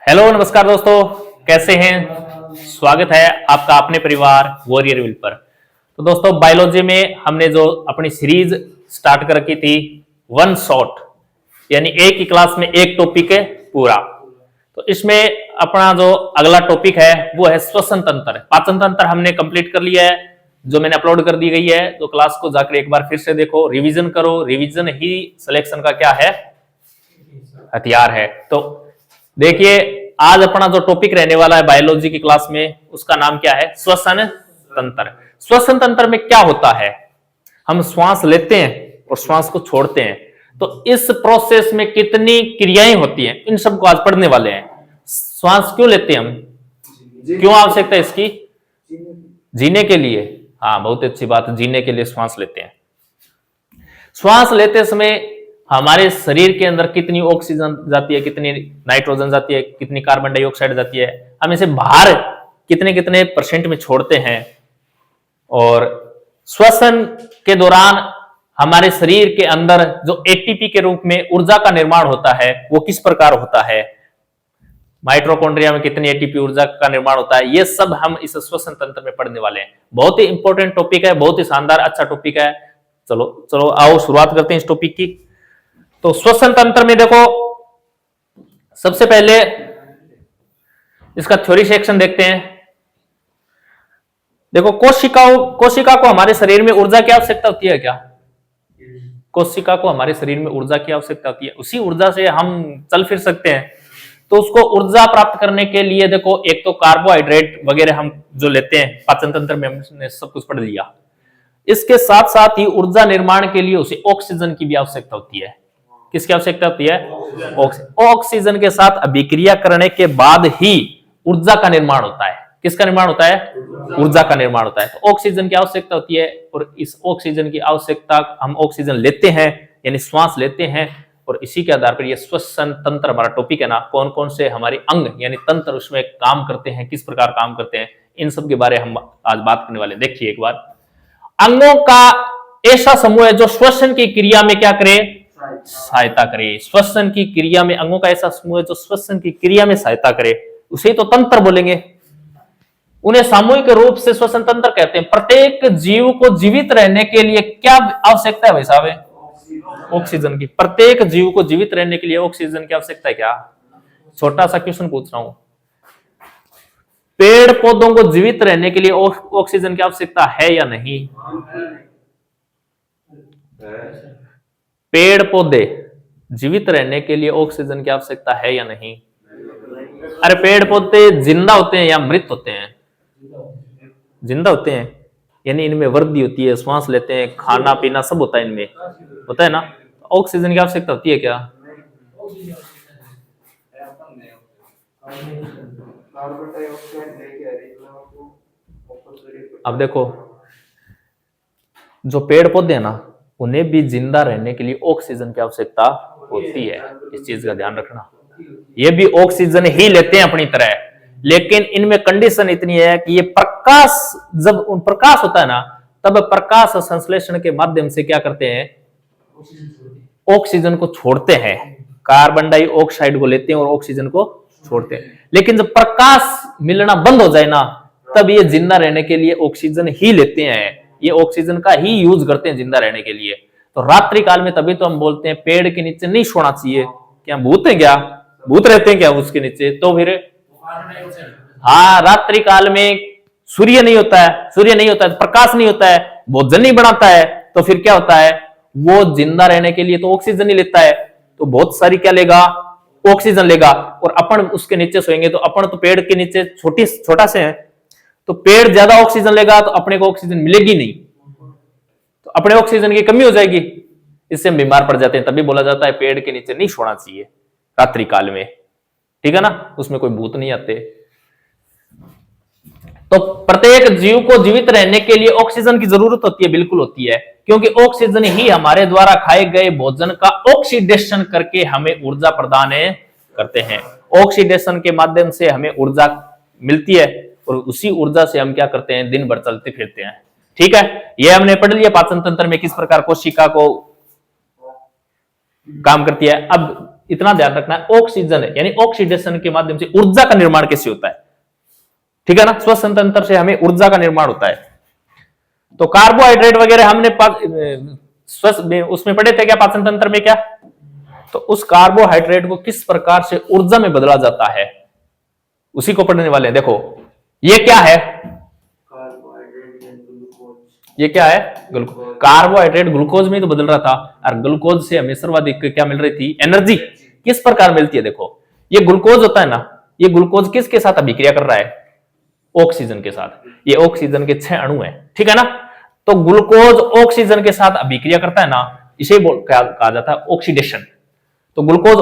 Hello नमस्कार दोस्तों, कैसे हैं। स्वागत है आपका अपने परिवार वॉरियर व्हील पर। तो दोस्तों, बायोलॉजी में हमने जो अपनी सीरीज स्टार्ट कर रखी थी वन शॉट, यानी एक ही क्लास में एक टॉपिक है पूरा। तो इसमें अपना जो अगला टॉपिक है वो है श्वसन तंत्र। पाचन तंत्र हमने कंप्लीट कर लिया है, जो मैंने अपलोड कर दी गई है। तो क्लास को जाकर एक बार फिर से देखो, रिवीजन करो। रिवीजन ही सिलेक्शन का क्या है, हथियार है। तो देखिए, आज अपना जो टॉपिक रहने वाला है बायोलॉजी की क्लास में, उसका नाम क्या है, श्वसन तंत्र। श्वसन तंत्र में क्या होता है, हम श्वास लेते हैं और श्वास को छोड़ते हैं। तो इस प्रोसेस में कितनी क्रियाएं होती हैं, इन सबको आज पढ़ने वाले हैं। श्वास क्यों लेते हैं हम, क्यों आवश्यकता है इसकी, जीने के लिए। हाँ, बहुत अच्छी बात, जीने के लिए श्वास लेते हैं। श्वास लेते समय हमारे शरीर के अंदर कितनी ऑक्सीजन जाती है, कितनी नाइट्रोजन जाती है, कितनी कार्बन डाइऑक्साइड जाती है, हम इसे बाहर कितने कितने परसेंट में छोड़ते हैं। और श्वसन के दौरान हमारे शरीर के अंदर जो एटीपी के रूप में ऊर्जा का निर्माण होता है वो किस प्रकार होता है, माइटोकॉन्ड्रिया में कितनी एटीपी ऊर्जा का निर्माण होता है, ये सब हम इस श्वसन तंत्र में पढ़ने वाले हैं। बहुत ही इंपॉर्टेंट टॉपिक है, बहुत ही शानदार अच्छा टॉपिक है। चलो आओ शुरुआत करते हैं इस टॉपिक की। तो श्वसन तंत्र में देखो, सबसे पहले इसका थ्योरी सेक्शन देखते हैं। देखो, कोशिका को हमारे शरीर में ऊर्जा की आवश्यकता होती है क्या, कोशिका को हमारे शरीर में ऊर्जा की आवश्यकता होती है। उसी ऊर्जा से हम चल फिर सकते हैं। तो उसको ऊर्जा प्राप्त करने के लिए देखो, एक तो कार्बोहाइड्रेट वगैरह हम जो लेते हैं, पाचन तंत्र में हमने सब कुछ पढ़ लिया। इसके साथ साथ ही ऊर्जा निर्माण के लिए उसे ऑक्सीजन की भी आवश्यकता होती है। किसकी आवश्यकता होती है, ऑक्सीजन के साथ अभिक्रिया करने के बाद ही ऊर्जा का निर्माण होता है। किसका निर्माण होता है, ऊर्जा का निर्माण होता है। तो ऑक्सीजन की आवश्यकता होती है, और इस ऑक्सीजन की आवश्यकता, हम ऑक्सीजन लेते हैं यानी श्वास लेते हैं, और इसी के आधार पर यह श्वसन तंत्र हमारा टॉपिक है ना, कौन कौन से हमारे अंग यानी तंत्र उसमें काम करते हैं, किस प्रकार काम करते हैं, इन सब के बारे में हम आज बात करने वाले हैं। देखिए एक बार, अंगों का ऐसा समूह है जो श्वसन की क्रिया में क्या करे, सहायता करे। श्वसन की क्रिया में अंगों का ऐसा समूह है जो श्वसन की क्रिया में सहायता करे, उसे तो तंत्र बोलेंगे। उन्हें सामूहिक रूप से श्वसन तंत्र कहते हैं। प्रत्येक जीव को जीवित रहने के लिए क्या आवश्यकता है भाई साहब, ऑक्सीजन की। प्रत्येक जीव को जीवित रहने के लिए ऑक्सीजन की आवश्यकता है क्या। छोटा सा क्वेश्चन पूछ रहा हूं, पेड़ पौधों को जीवित रहने के लिए ऑक्सीजन की आवश्यकता है या नहीं। पेड़ पौधे जीवित रहने के लिए ऑक्सीजन की आवश्यकता है या नहीं। अरे पेड़ पौधे जिंदा होते हैं या मृत होते हैं, जिंदा होते हैं, यानी इनमें वृद्धि होती है, श्वास लेते हैं, खाना पीना सब होता है, इनमें होता है ना। ऑक्सीजन की आवश्यकता होती है क्या। अब देखो, जो पेड़ पौधे हैं ना, उन्हें भी जिंदा रहने के लिए ऑक्सीजन की आवश्यकता होती है। इस चीज का ध्यान रखना, ये भी ऑक्सीजन ही लेते हैं अपनी तरह, लेकिन इनमें कंडीशन इतनी है कि ये प्रकाश, जब प्रकाश होता है ना, तब प्रकाश संश्लेषण के माध्यम से क्या करते हैं, ऑक्सीजन को छोड़ते हैं। कार्बन डाइऑक्साइड को लेते हैं और ऑक्सीजन को छोड़ते हैं। लेकिन जब प्रकाश मिलना बंद हो जाए ना, तब ये जिंदा रहने के लिए ऑक्सीजन ही लेते हैं, ये ऑक्सीजन का ही यूज करते हैं जिंदा रहने के लिए। तो रात्रि काल में तभी तो हम बोलते हैं पेड़ के नीचे नहीं सोना चाहिए। क्या भूत है, क्या भूत रहते हैं क्या उसके नीचे। तो फिर हाँ, रात्रि काल में सूर्य नहीं होता है, प्रकाश नहीं होता है, भोजन नहीं बनाता है, तो फिर क्या होता है, वो जिंदा रहने के लिए तो ऑक्सीजन ही लेता है। तो बहुत सारी क्या लेगा, ऑक्सीजन लेगा। और अपन उसके नीचे सोएंगे तो अपन तो पेड़ के नीचे छोटा से है, तो पेड़ ज्यादा ऑक्सीजन लेगा तो अपने को ऑक्सीजन मिलेगी नहीं, तो अपने ऑक्सीजन की कमी हो जाएगी, इससे हम बीमार पड़ जाते हैं। तभी बोला जाता है पेड़ के नीचे नहीं सोना चाहिए रात्रि काल में, ठीक है ना, उसमें कोई भूत नहीं आते। तो प्रत्येक जीव को जीवित रहने के लिए ऑक्सीजन की जरूरत होती है, बिल्कुल होती है, क्योंकि ऑक्सीजन ही हमारे द्वारा खाए गए भोजन का ऑक्सीडेशन करके हमें ऊर्जा प्रदान करते हैं। ऑक्सीडेशन के माध्यम से हमें ऊर्जा मिलती है, और उसी ऊर्जा से हम क्या करते हैं, दिन भर चलते फिरते हैं। ठीक है, ये हमने पढ़ लिया पाचन तंत्र में किस प्रकार कोशिका को काम करती है। अब इतना ध्यान रखना है, ऑक्सीजन है यानी ऑक्सीडेशन के माध्यम से ऊर्जा का निर्माण कैसे होता है, ठीक है ना। श्वसन तंत्र से हमें ऊर्जा का निर्माण होता है। तो कार्बोहाइड्रेट वगैरह हमने उसमें पढ़े थे क्या, पाचन तंत्र में क्या, तो उस कार्बोहाइड्रेट को किस प्रकार से ऊर्जा में बदला जाता है उसी को पढ़ने वाले हैं। देखो ये क्या है, ये क्या है, ग्लूकोज। कार्बोहाइड्रेट ग्लूकोज में तो बदल रहा था, और ग्लूकोज से हमें सर्वाधिक क्या मिल रही थी, एनर्जी। किस प्रकार मिलती है, देखो ये ग्लूकोज होता है ना, ये ग्लूकोज किसके साथ अभिक्रिया कर रहा है, ऑक्सीजन के साथ। ये ऑक्सीजन के 6 अणु हैं, ठीक है ना। तो ग्लूकोज ऑक्सीजन के साथ अभिक्रिया करता है ना, इसे कहा जाता है ऑक्सीडेशन। तो ग्लूकोज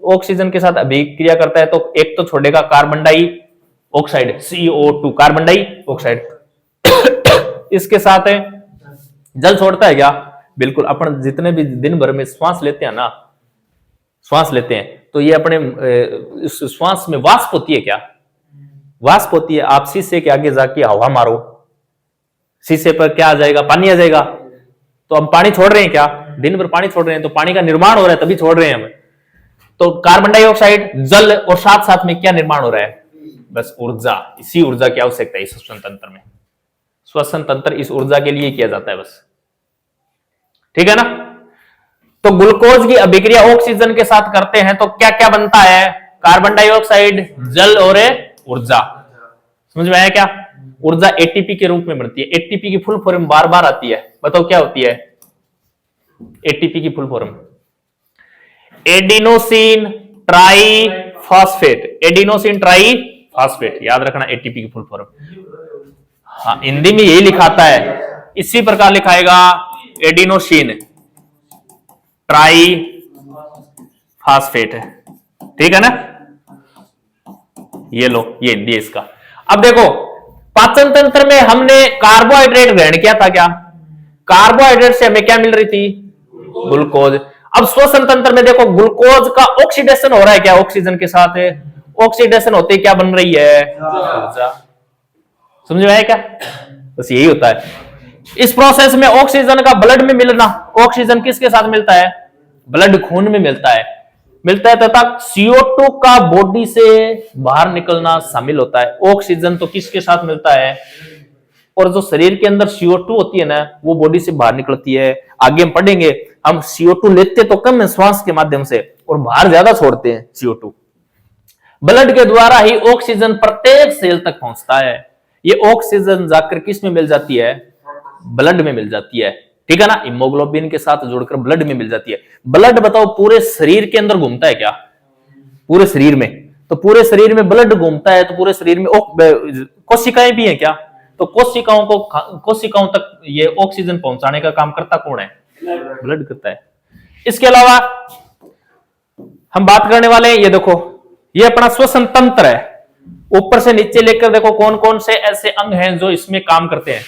ऑक्सीजन के साथ अभिक्रिया करता है, तो एक तो छोड़ेगा carbon dioxide, CO2, carbon dioxide. इसके साथ है जल छोड़ता है क्या, बिल्कुल। अपन जितने भी दिन भर में श्वास लेते हैं ना, श्वास लेते हैं, तो ये अपने इस श्वास में वाष्प होती है क्या, वाष्प होती है। आप शीशे के आगे जाके हवा मारो, शीशे पर क्या आ जाएगा, पानी आ जाएगा। तो हम पानी छोड़ रहे हैं क्या, दिन भर पानी छोड़ रहे हैं, तो पानी का निर्माण हो रहा है तभी छोड़ रहे हैं हम। तो कार्बन डाइऑक्साइड, जल, और साथ साथ में क्या निर्माण हो रहा है, बस ऊर्जा। इसी ऊर्जा की आवश्यकता है श्वसन तंत्र में। श्वसन तंत्र इस ऊर्जा के लिए किया जाता है बस, ठीक है ना। तो ग्लूकोज की अभिक्रिया ऑक्सीजन के साथ करते हैं तो क्या क्या बनता है, कार्बन डाइऑक्साइड, जल और ऊर्जा। समझ में आया क्या, ऊर्जा एटीपी के रूप में बनती है। एटीपी की फुल फॉर्म बार बार आती है, बताओ क्या होती है एटीपी की full form, adenosine triphosphate. Adenosine triphosphate, याद रखना एटीपी की फुल फॉर्म। हाँ, हिंदी में यही लिखाता है, इसी प्रकार लिखाएगा, एडिनोसिन ट्राईफॉस्फेट, ठीक है ना। ये लो, ये हिंदी है इसका। अब देखो पाचन तंत्र में हमने कार्बोहाइड्रेट ग्रहण किया था क्या, कार्बोहाइड्रेट से हमें क्या मिल रही थी, ग्लूकोज। अब श्वसन तंत्र में देखो ग्लूकोज का ऑक्सीडेशन हो रहा है क्या, ऑक्सीजन के साथ है, ऑक्सीडेशन होते क्या बन रही है, ऊर्जा। समझ में आया क्या, बस यही होता है। इस प्रोसेस में ऑक्सीजन का ब्लड में मिलना, ऑक्सीजन किसके साथ मिलता है, ब्लड खून में मिलता है तथा CO2 का बॉडी से बाहर निकलना शामिल होता है। ऑक्सीजन तो किसके साथ मिलता है, और जो शरीर के अंदर CO2 होती है ना, वो बॉडी से बाहर निकलती है। आगे हम पढ़ेंगे, हम CO2 लेते तो कम है श्वास के माध्यम से, और बाहर ज्यादा छोड़ते हैं CO2। ब्लड के द्वारा ही ऑक्सीजन प्रत्येक सेल तक पहुंचता है। ये ऑक्सीजन जाकर किस में मिल जाती है, ब्लड में मिल जाती है, ठीक है ना। हीमोग्लोबिन के साथ जोड़कर ब्लड में मिल जाती है। ब्लड बताओ पूरे शरीर के अंदर घूमता है क्या, पूरे शरीर में, तो पूरे शरीर में ब्लड घूमता है, तो पूरे शरीर में कोशिकाएं भी हैं क्या, तो कोशिकाओं तक ये ऑक्सीजन पहुंचाने का काम करता कौन है, ब्लड करता है। इसके अलावा हम बात करने वाले हैं, ये देखो ये अपना श्वसन तंत्र है, ऊपर से नीचे लेकर देखो कौन कौन से ऐसे अंग हैं जो इसमें काम करते हैं।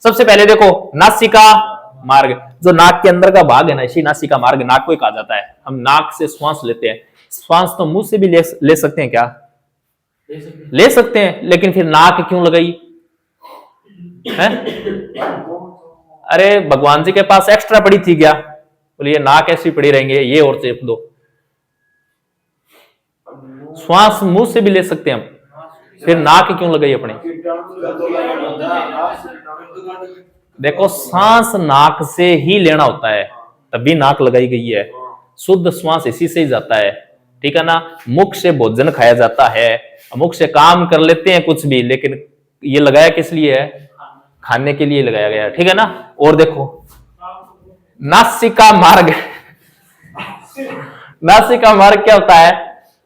सबसे पहले देखो नासिका मार्ग, जो नाक के अंदर का भाग है ना, इसी नासिका मार्ग नाक को कहा जाता है। हम नाक से श्वास लेते हैं, श्वास तो मुंह से भी ले सकते हैं क्या, ले सकते हैं, लेकिन फिर नाक क्यों लगाई है? अरे भगवान जी के पास एक्स्ट्रा पड़ी थी क्या, बोलिए नाक ऐसी पड़ी रहेंगे, ये और चेप दो। श्वास मुंह से भी ले सकते हैं हम, फिर नाक क्यों लगाई अपनी। देखो सांस नाक से ही लेना होता है, तभी नाक लगाई गई है। शुद्ध श्वास इसी से ही जाता है, ठीक है ना। मुख से भोजन खाया जाता है, मुख से काम कर लेते हैं कुछ भी, लेकिन ये लगाया किस लिए है, खाने के लिए लगाया गया है, ठीक है ना। और देखो नासिका मार्ग, नासिका मार्ग क्या होता है,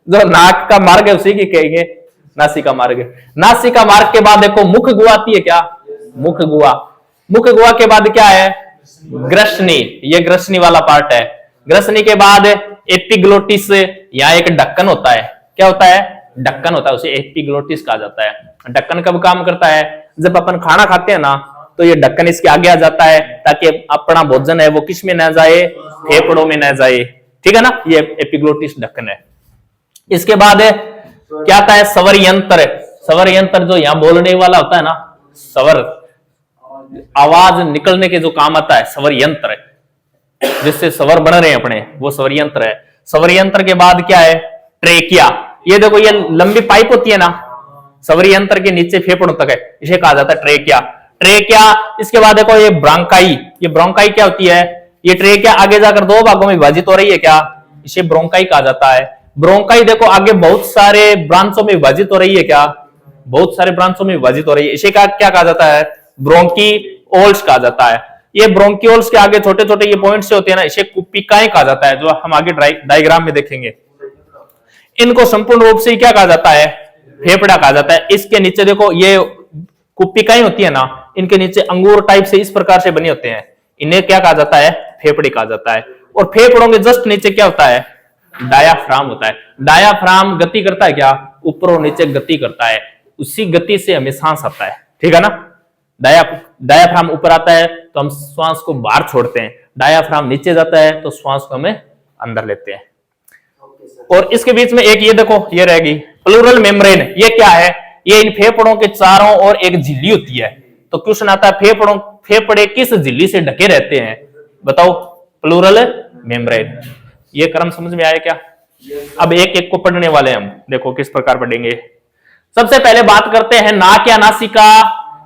जो नाक का मार्ग है उसी की कहेंगे नासिका मार्ग। नासिका मार्ग के बाद देखो मुख गुहा आती है क्या, मुख गुहा। मुख गुहा के बाद क्या है, ग्रसनी, ये ग्रसनी वाला पार्ट है। ग्रसनी के बाद एपिग्लोटिस, यहाँ एक ढक्कन होता है, क्या होता है, ढक्कन होता है, उसे एपिग्लोटिस कहा जाता है। ढक्कन कब काम करता है, जब अपन खाना खाते हैं ना, तो ये ढक्कन इसके आगे आ जाता है ताकि अपना भोजन है वो किस में न जाए, फेफड़ों में न जाए, ठीक है ना। ये एपिग्लोटिस ढक्कन है। इसके बाद क्या आता है, स्वर यंत्र। स्वर यंत्र जो यहां बोलने वाला होता है ना, स्वर आवाज निकलने के जो काम आता है, स्वर यंत्र, जिससे स्वर बन रहे हैं अपने, वो स्वर यंत्र है। सवरी यंत्र के बाद क्या है, ट्रेकिया। ये देखो ये लंबी पाइप होती है ना, सवरी यंत्र के नीचे फेफड़ों तक है, इसे कहा जाता है ट्रेकिया। ट्रेकिया, इसके बाद देखो ये ब्रोंकाई। ये ब्रोंकाई क्या होती है, ये ट्रेकिया आगे जाकर दो भागों में विभाजित हो रही है क्या, इसे ब्रोंकाई कहा जाता है। ब्रोंकाई देखो आगे बहुत सारे ब्रांचों में विभाजित हो रही है क्या, बहुत सारे ब्रांचों में विभाजित हो रही है, इसे क्या कहा जाता है, ब्रोंकीओल्स कहा जाता है। ये ब्रोंकियोल्स के आगे छोटे छोटे ये पॉइंट्स होते हैं ना, इसे कुपिकाएं कहा जाता है, जो हम आगे डायग्राम में देखेंगे। इनको संपूर्ण रूप से क्या कहा जाता है, फेफड़ा कहा जाता है। इसके नीचे देखो ये कुपिकाएं होती है ना, इनके नीचे अंगूर टाइप से इस प्रकार से बने होते हैं, इन्हें क्या कहा जाता है, फेफड़े कहा जाता है। और फेफड़ों के जस्ट नीचे क्या होता है, डायाफ्राम होता है। डायाफ्राम गति करता है क्या, ऊपर और नीचे गति करता है, उसी गति से हमें सांस आता है, ठीक है ना। डायाफ्राम ऊपर आता है तो हम श्वास को बाहर छोड़ते हैं, डायाफ्राम नीचे जाता है तो श्वास को हमें अंदर लेते हैं। और इसके बीच में एक ये देखो ये रहेगी प्लूरल मेम्ब्रेन। ये क्या है, ये इन फेफड़ों के चारों ओर एक झिल्ली होती है। तो क्वेश्चन आता है फेफड़े किस झिल्ली से ढके रहते हैं, बताओ, प्लूरल मेम्ब्रेन। ये क्रम समझ में आया क्या। अब एक एक को पढ़ने वाले हम, देखो किस प्रकार पढ़ेंगे। सबसे पहले बात करते हैं नाक या नासिका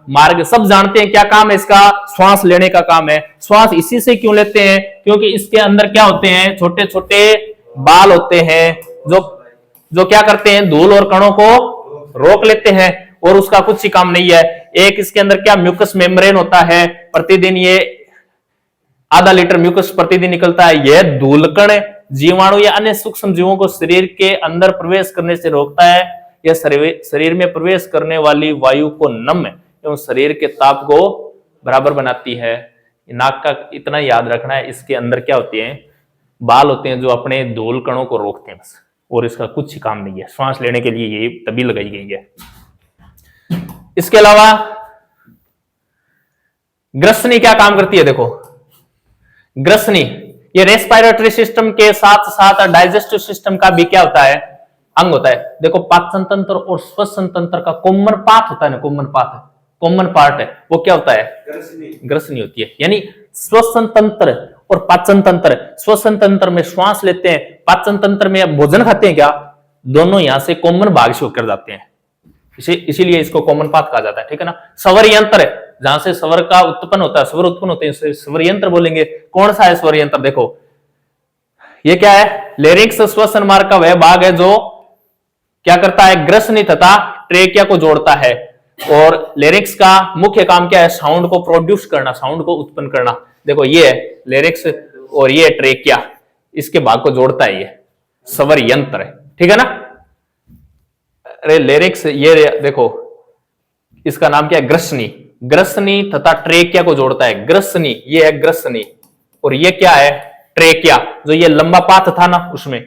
मार्ग। सब जानते हैं क्या काम है इसका, श्वास लेने का काम है। श्वास इसी से क्यों लेते हैं, क्योंकि इसके अंदर क्या होते हैं, छोटे छोटे बाल होते हैं जो क्या करते हैं, धूल और कणों को रोक लेते हैं, और उसका कुछ ही काम नहीं है। एक इसके अंदर क्या म्यूकस मेम्ब्रेन होता है, प्रतिदिन ये आधा लीटर म्यूकस प्रतिदिन निकलता है। यह धूलकण जीवाणु या अन्य सूक्ष्म जीवों को शरीर के अंदर प्रवेश करने से रोकता है। यह शरीर में प्रवेश करने वाली वायु को नम एवं शरीर के ताप को बराबर बनाती है। नाक का इतना याद रखना है, इसके अंदर क्या होते हैं, बाल होते हैं जो अपने धूल कणों को रोकते हैं बस, और इसका कुछ ही काम नहीं है। श्वास लेने के लिए ये तभी लगाई गई है। इसके अलावा ग्रसनी क्या काम करती है, देखो ग्रसनी ये रेस्पिरेटरी सिस्टम के साथ साथ डाइजेस्टिव सिस्टम का भी क्या होता है, अंग होता है। देखो पाचन तंत्र और श्वसन तंत्र का कॉमन पार्ट होता है ना, कॉमन पार्ट है, वो क्या होता है, ग्रसनी होती है। यानी श्वसन तंत्र और पाचन तंत्र, श्वसन तंत्र में श्वास लेते हैं, पाचन तंत्र में भोजन खाते हैं क्या, दोनों यहां से कॉमन भाग से होकर जाते हैं, इसीलिए इसको कॉमन पाथ कहा जाता है, ठीक है ना। स्वर यंत्र जहां से स्वर का उत्पन्न होता है, स्वर उत्पन्न होते हैं, स्वर यंत्र बोलेंगे। कौन सा है स्वर यंत्र, देखो ये क्या है, लेरिक्स श्वसन मार्ग का वह भाग है जो क्या करता है, ग्रसनी तथा ट्रेकिया को जोड़ता है। और लेरिक्स का मुख्य काम क्या है, साउंड को प्रोड्यूस करना, साउंड को उत्पन्न करना। देखो ये है लेरिक्स और ये ट्रेकिया, इसके भाग को जोड़ता है ये स्वर यंत्र, ठीक है ना। अरे लेरिक्स ये देखो इसका नाम क्या है, ग्रसनी, ग्रसनी तथा ट्रेकिया को जोड़ता है। ग्रसनी ये है ग्रसनी, और ये क्या है, ट्रेकिया, जो ये लंबा पाथ था ना उसमें,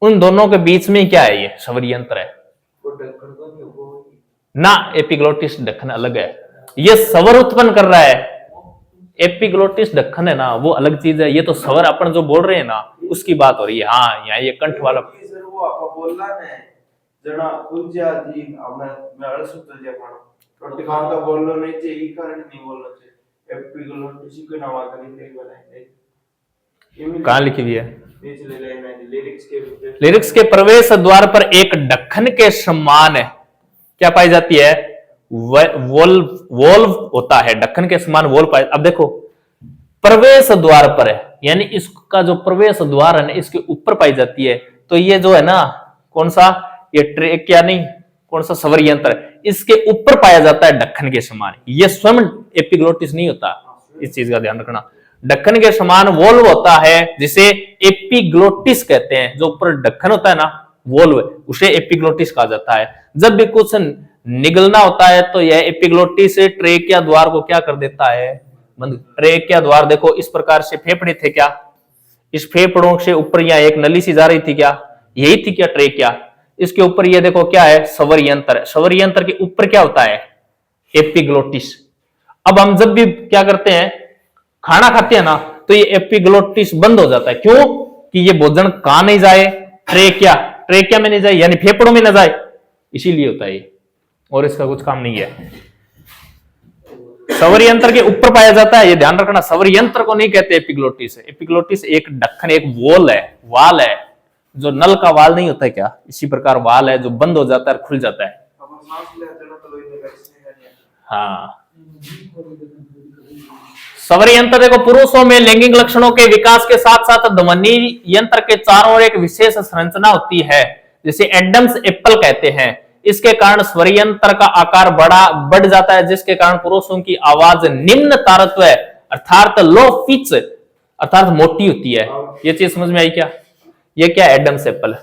उन दोनों के बीच में क्या है, ये स्वर यंत्र है ना। एपिग्लोटिस ढक्कन अलग है, ये स्वर उत्पन्न कर रहा है। एपिग्लोटिस ढक्कन है ना, वो अलग चीज है। ये तो स्वर अपन जो बोल रहे हैं ना, उसकी बात हो रही है। हाँ यहाँ ये कंठ वाला कहां लिखी हुई है, लिरिक्स के प्रवेश द्वार पर एक ढक्कन के समान क्या पाई जाती है, वोल्व होता है, ढक्कन के समान वोल्व पाई। अब देखो प्रवेश द्वार पर है, यानी इसका जो प्रवेश द्वार है ना, इसके ऊपर पाई जाती है। तो ये जो है ना, कौन सा, ये ट्रेकिया नहीं, कौन सा स्वर यंत्र है, इसके ऊपर पाया जाता है ढक्कन के समान। ये स्वयं एपिग्लोटिस नहीं होता, इस चीज का ध्यान रखना। ढक्कन के समान वोल्व होता है जिसे एपिग्लोटिस कहते हैं। जो ऊपर ढक्कन होता है ना, वोल्व, उसे एपिग्लोटिस कहा जाता है। जब भी कुछ निगलना होता है तो यह एपिग्लोटिस ट्रेकिया द्वार को क्या कर देता है, बंद। ट्रेकिया द्वार देखो इस प्रकार से, फेफड़े थे क्या, इस फेफड़ों से ऊपर यहाँ एक नली सी जा रही थी क्या, यही थी क्या ट्रेकिया। इसके ऊपर ये देखो क्या है, स्वर यंत्र। स्वर यंत्र के ऊपर क्या होता है, एपिग्लोटिस। अब हम जब भी क्या करते हैं, खाना खाते हैं ना, तो ये एपिग्लोटिस बंद हो जाता है। क्यों, कि ये भोजन कहां नहीं जाए, ट्रेकिया में नहीं जाए, यानी फेफड़ों में न जाए, इसीलिए होता है ये, और इसका कुछ काम नहीं है। स्वर यंत्र के ऊपर पाया जाता है, ये ध्यान रखना। स्वर यंत्र को नहीं कहते एपिग्लोटिस। एपिग्लोटिस एक ढक्कन, एक वॉल है, वाल है, जो नल का वाल नहीं होता है क्या, इसी प्रकार वाल है जो बंद हो जाता है और खुल जाता है। हाँ, स्वर यंत्र देखो, पुरुषों में लैंगिक लक्षणों के विकास के साथ साथ ध्वनि यंत्र के चारों ओर एक विशेष संरचना होती है, जिसे एडम्स एप्पल कहते हैं। इसके कारण स्वर यंत्र का आकार बढ़ जाता है, जिसके कारण पुरुषों की आवाज निम्न तारत्व अर्थात लो पिच अर्थात मोटी होती है। ये चीज समझ में आई क्या? ये क्या एडम्स एप्पल है?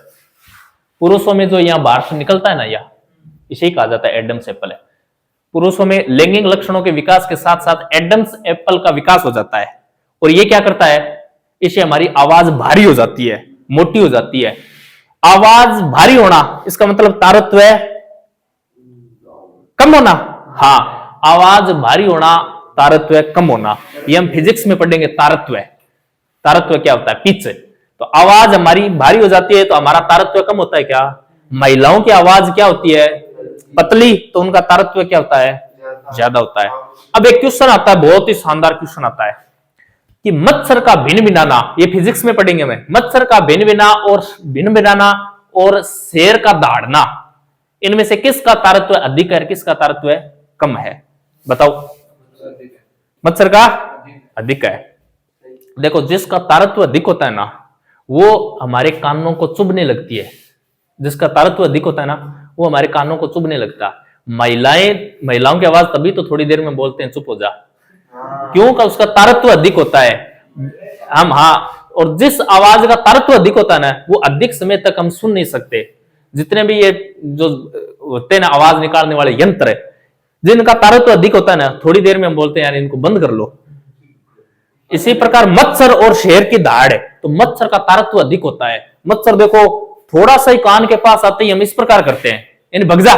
पुरुषों में जो यहाँ बाहर से निकलता है ना, या इसे ही कहा जाता है एडम्स एप्पल है। पुरुषों में लैंगिक लक्षणों के विकास के साथ साथ एडम्स एप्पल का विकास हो जाता है, और ये क्या करता है, इससे हमारी आवाज भारी हो जाती है, मोटी हो जाती है। आवाज भारी होना इसका मतलब तारत्व कम होना। हाँ, आवाज भारी होना, तारत्व कम होना, ये हम फिजिक्स में पढ़ेंगे। तारत्व, तारत्व क्या होता है? पिच। तो आवाज हमारी भारी हो जाती है तो हमारा तारत्व कम होता है क्या? महिलाओं की आवाज क्या होती है? पतली, तो उनका तारत्व क्या होता है? ज्यादा होता है। अब एक क्वेश्चन आता है, बहुत ही शानदार क्वेश्चन आता है कि मच्छर का भिन भिनाना, ये फिजिक्स में पढ़ेंगे मैं। मच्छर का भिन भिनाना और शेर का दहाड़ना, इनमें से किसका तारत्व अधिक है, किसका तारत्व कम है? बताओ। मच्छर का अधिक है। देखो, जिसका तारत्व अधिक होता है ना, वो हमारे कानों को चुभने लगती है। जिसका तारत्व अधिक होता है ना, वो हमारे कानों को चुभने लगता। महिलाओं की आवाज तभी तो थोड़ी देर में बोलते हैं चुप हो जा, क्यों? का उसका तारत्व अधिक होता है। हम, हाँ, और जिस आवाज का तारत्व अधिक होता है ना, वो अधिक समय तक हम सुन नहीं सकते। जितने भी ये जो होते हैं ना आवाज निकालने वाले यंत्र, जिनका तारत्व अधिक होता है ना, थोड़ी देर में हम बोलते हैं यार इनको बंद कर लो। इसी प्रकार मच्छर और शेर की दहाड़ है, तो मच्छर का तारत्व अधिक होता है। मच्छर देखो, थोड़ा सा ही कान के पास आते ही हम इस प्रकार करते हैं, यानी भग जा,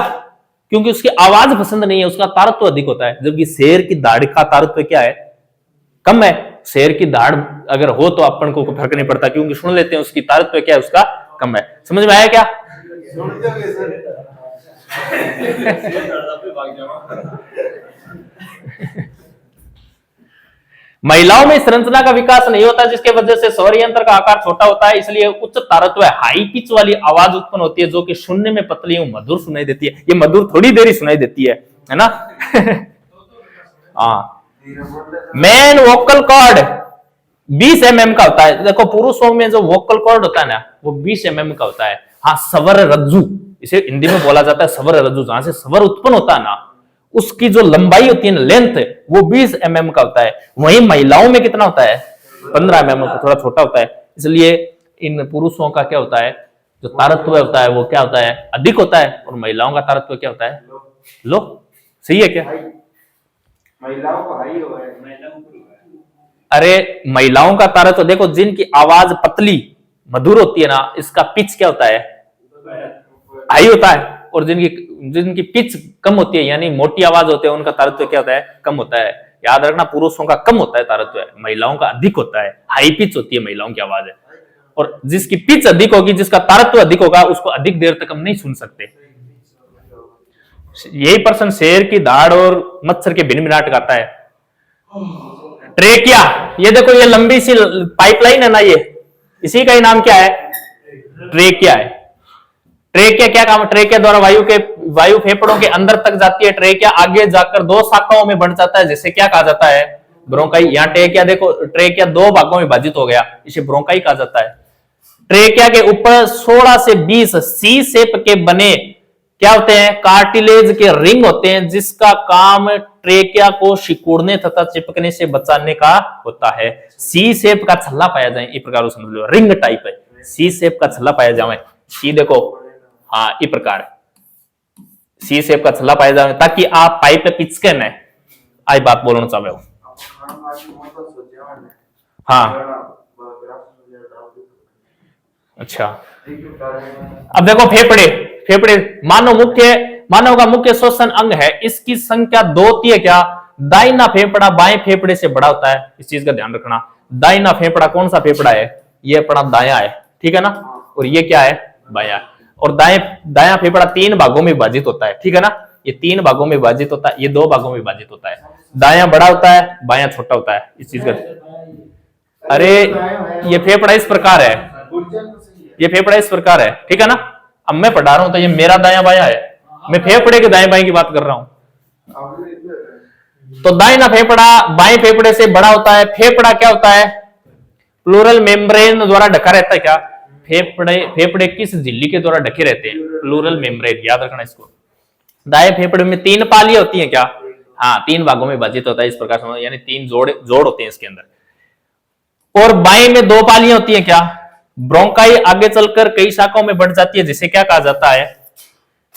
क्योंकि उसकी आवाज पसंद नहीं है, उसका तारत्व अधिक होता है। जबकि शेर की दाढ़ का तारत्व क्या है? कम है। शेर की दाढ़ अगर हो तो अपन को फर्क नहीं पड़ता, क्योंकि सुन लेते हैं उसकी तारत्व क्या है, उसका कम है। समझ में आया क्या? महिलाओं में संरचना का विकास नहीं होता, जिसके वजह से स्वर यंत्र का आकार छोटा होता है, इसलिए उच्च तारत्व हाई पिच वाली आवाज उत्पन्न होती है, जो कि सुनने में पतली और मधुर सुनाई देती है। ये मधुर थोड़ी देर ही सुनाई देती है ना? हाँ, मेन वोकल कॉर्ड 20 mm का होता है। देखो, पुरुषों में जो वोकल कॉर्ड होता है ना, वो 20 mm का होता है। हाँ, स्वर रज्जु, इसे हिंदी में बोला जाता है स्वर रज्जु, जहां से स्वर उत्पन्न होता है ना, उसकी जो लंबाई होती है ना, लेंथ, वो 20 mm का होता है। वहीं महिलाओं में कितना होता है? 15 mm का, थोड़ा छोटा होता है। इसलिए इन पुरुषों का क्या होता है, जो तारत्व होता है वो क्या होता है? अधिक होता है, और महिलाओं का तारत्व क्या होता है? लो। सही है क्या? महिलाओं को हाई हो है। अरे, महिलाओं का तारत्व देखो, जिनकी आवाज पतली मधुर होती है ना, इसका पिच क्या होता है? हाई होता है। और जिनकी पिच कम होती है, यानी मोटी आवाज होती है, उनका तारत्व क्या होता है? कम होता है। याद रखना, पुरुषों का कम होता है तारत्व, महिलाओं का अधिक होता है। हाई पिच होती है महिलाओं की आवाज है, और जिसकी पिच अधिक होगी, जिसका तारत्व अधिक होगा, उसको अधिक देर तक हम नहीं सुन सकते। यही पर्सन शेर की दाढ़ और मच्छर के भिनभिनाट गाता है। ट्रेकिया, ये देखो, ये लंबी सी पाइपलाइन है ना, ये इसी का ही नाम क्या है? ट्रेकिया है। ट्रेकिया क्या काम? ट्रेकिया द्वारा वायु फेफड़ों के अंदर तक जाती है। ट्रेकिया आगे जाकर 2 शाखाओं में बढ़ जाता है, जिसे क्या कहा जाता है? ब्रोंकाई। यहाँ ट्रेकिया देखो, ट्रेकिया 2 भागों में विभाजित हो गया, इसे ब्रोंकाई कहा जाता है। ट्रेकिया के ऊपर 16 से 20 सी शेप के बने क्या होते हैं? कार्टिलेज के रिंग होते हैं, जिसका काम ट्रेकिया को सिकुड़ने तथा चिपकने से बचाने का होता है। सी शेप का छल्ला पाया जाए, इस प्रकार समझ लो, रिंग टाइप है। सी शेप का छल्ला पाया जाए, सी देखो, हाँ, इस प्रकार सी शेप का छल्ला पाया जाए, ताकि आप पाइप पे पिचके न आई बात बोलना चाहे हो। हाँ, अच्छा। अब देखो, फेफड़े मानव का मुख्य श्वसन अंग है। इसकी संख्या 2 है क्या? दाहिना फेफड़ा बाएं फेफड़े से बड़ा होता है, इस चीज का ध्यान रखना। दाहिना फेफड़ा कौन सा फेफड़ा है? ये अपना दायां है, ठीक है ना? और ये क्या है? बायां। और दायां फेफड़ा 3 भागों में विभाजित होता है, ठीक है ना? ये 3 भागों में विभाजित होता है, ये 2 भागों में विभाजित होता है। दायां बड़ा होता है, बायां छोटा होता है, इस चीज का। अरे ये फेफड़ा इस प्रकार है, ये फेफड़ा इस प्रकार है, ठीक है ना। अब मैं पढ़ा रहा हूं तो ये मेरा दायां बायां है, मैं फेफड़े के दाएं बाएं की बात कर रहा हूं। तो दाहिना फेफड़ा बाएं फेफड़े से बड़ा होता है। फेफड़ा क्या होता है? प्लूरल मेम्ब्रेन द्वारा ढका रहता है। क्या फेफड़े किस झिल्ली के द्वारा ढके रहते हैं? प्लूरल मेम्ब्रेन, याद रखना इसको। दाएं फेफड़े में 3 पालियां होती हैं। क्या? हाँ, 3 भागों में विभाजित होता है, इस प्रकार समझो, यानी 3 जोड़ होते हैं इसके अंदर। और बाएं में 2 पालियां होती हैं। क्या? ब्रोंकाई आगे चलकर कई शाखाओं में बढ़ जाती है, जिसे क्या कहा जाता है?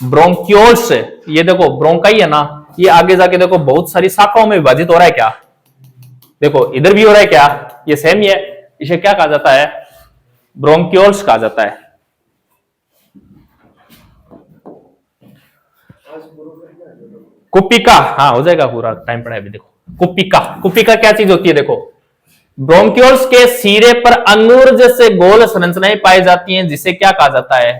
ब्रोंक्योल्स। ये देखो ब्रोंकाई है ना, ये आगे जाके देखो बहुत सारी शाखाओं में विभाजित हो रहा है। क्या देखो इधर भी हो रहा है। क्या ये सेम ही है? इसे क्या कहा जाता है? ब्रोंक्योल्स कहा जाता है। कुपिका, हाँ हो जाएगा, पूरा टाइम पड़ा है अभी। देखो कुपिका क्या चीज होती है? देखो ब्रोंक्योल्स के सिरे पर अंगूर जैसे गोल संरचनाएं पाई जाती हैं, जिसे क्या कहा जाता है?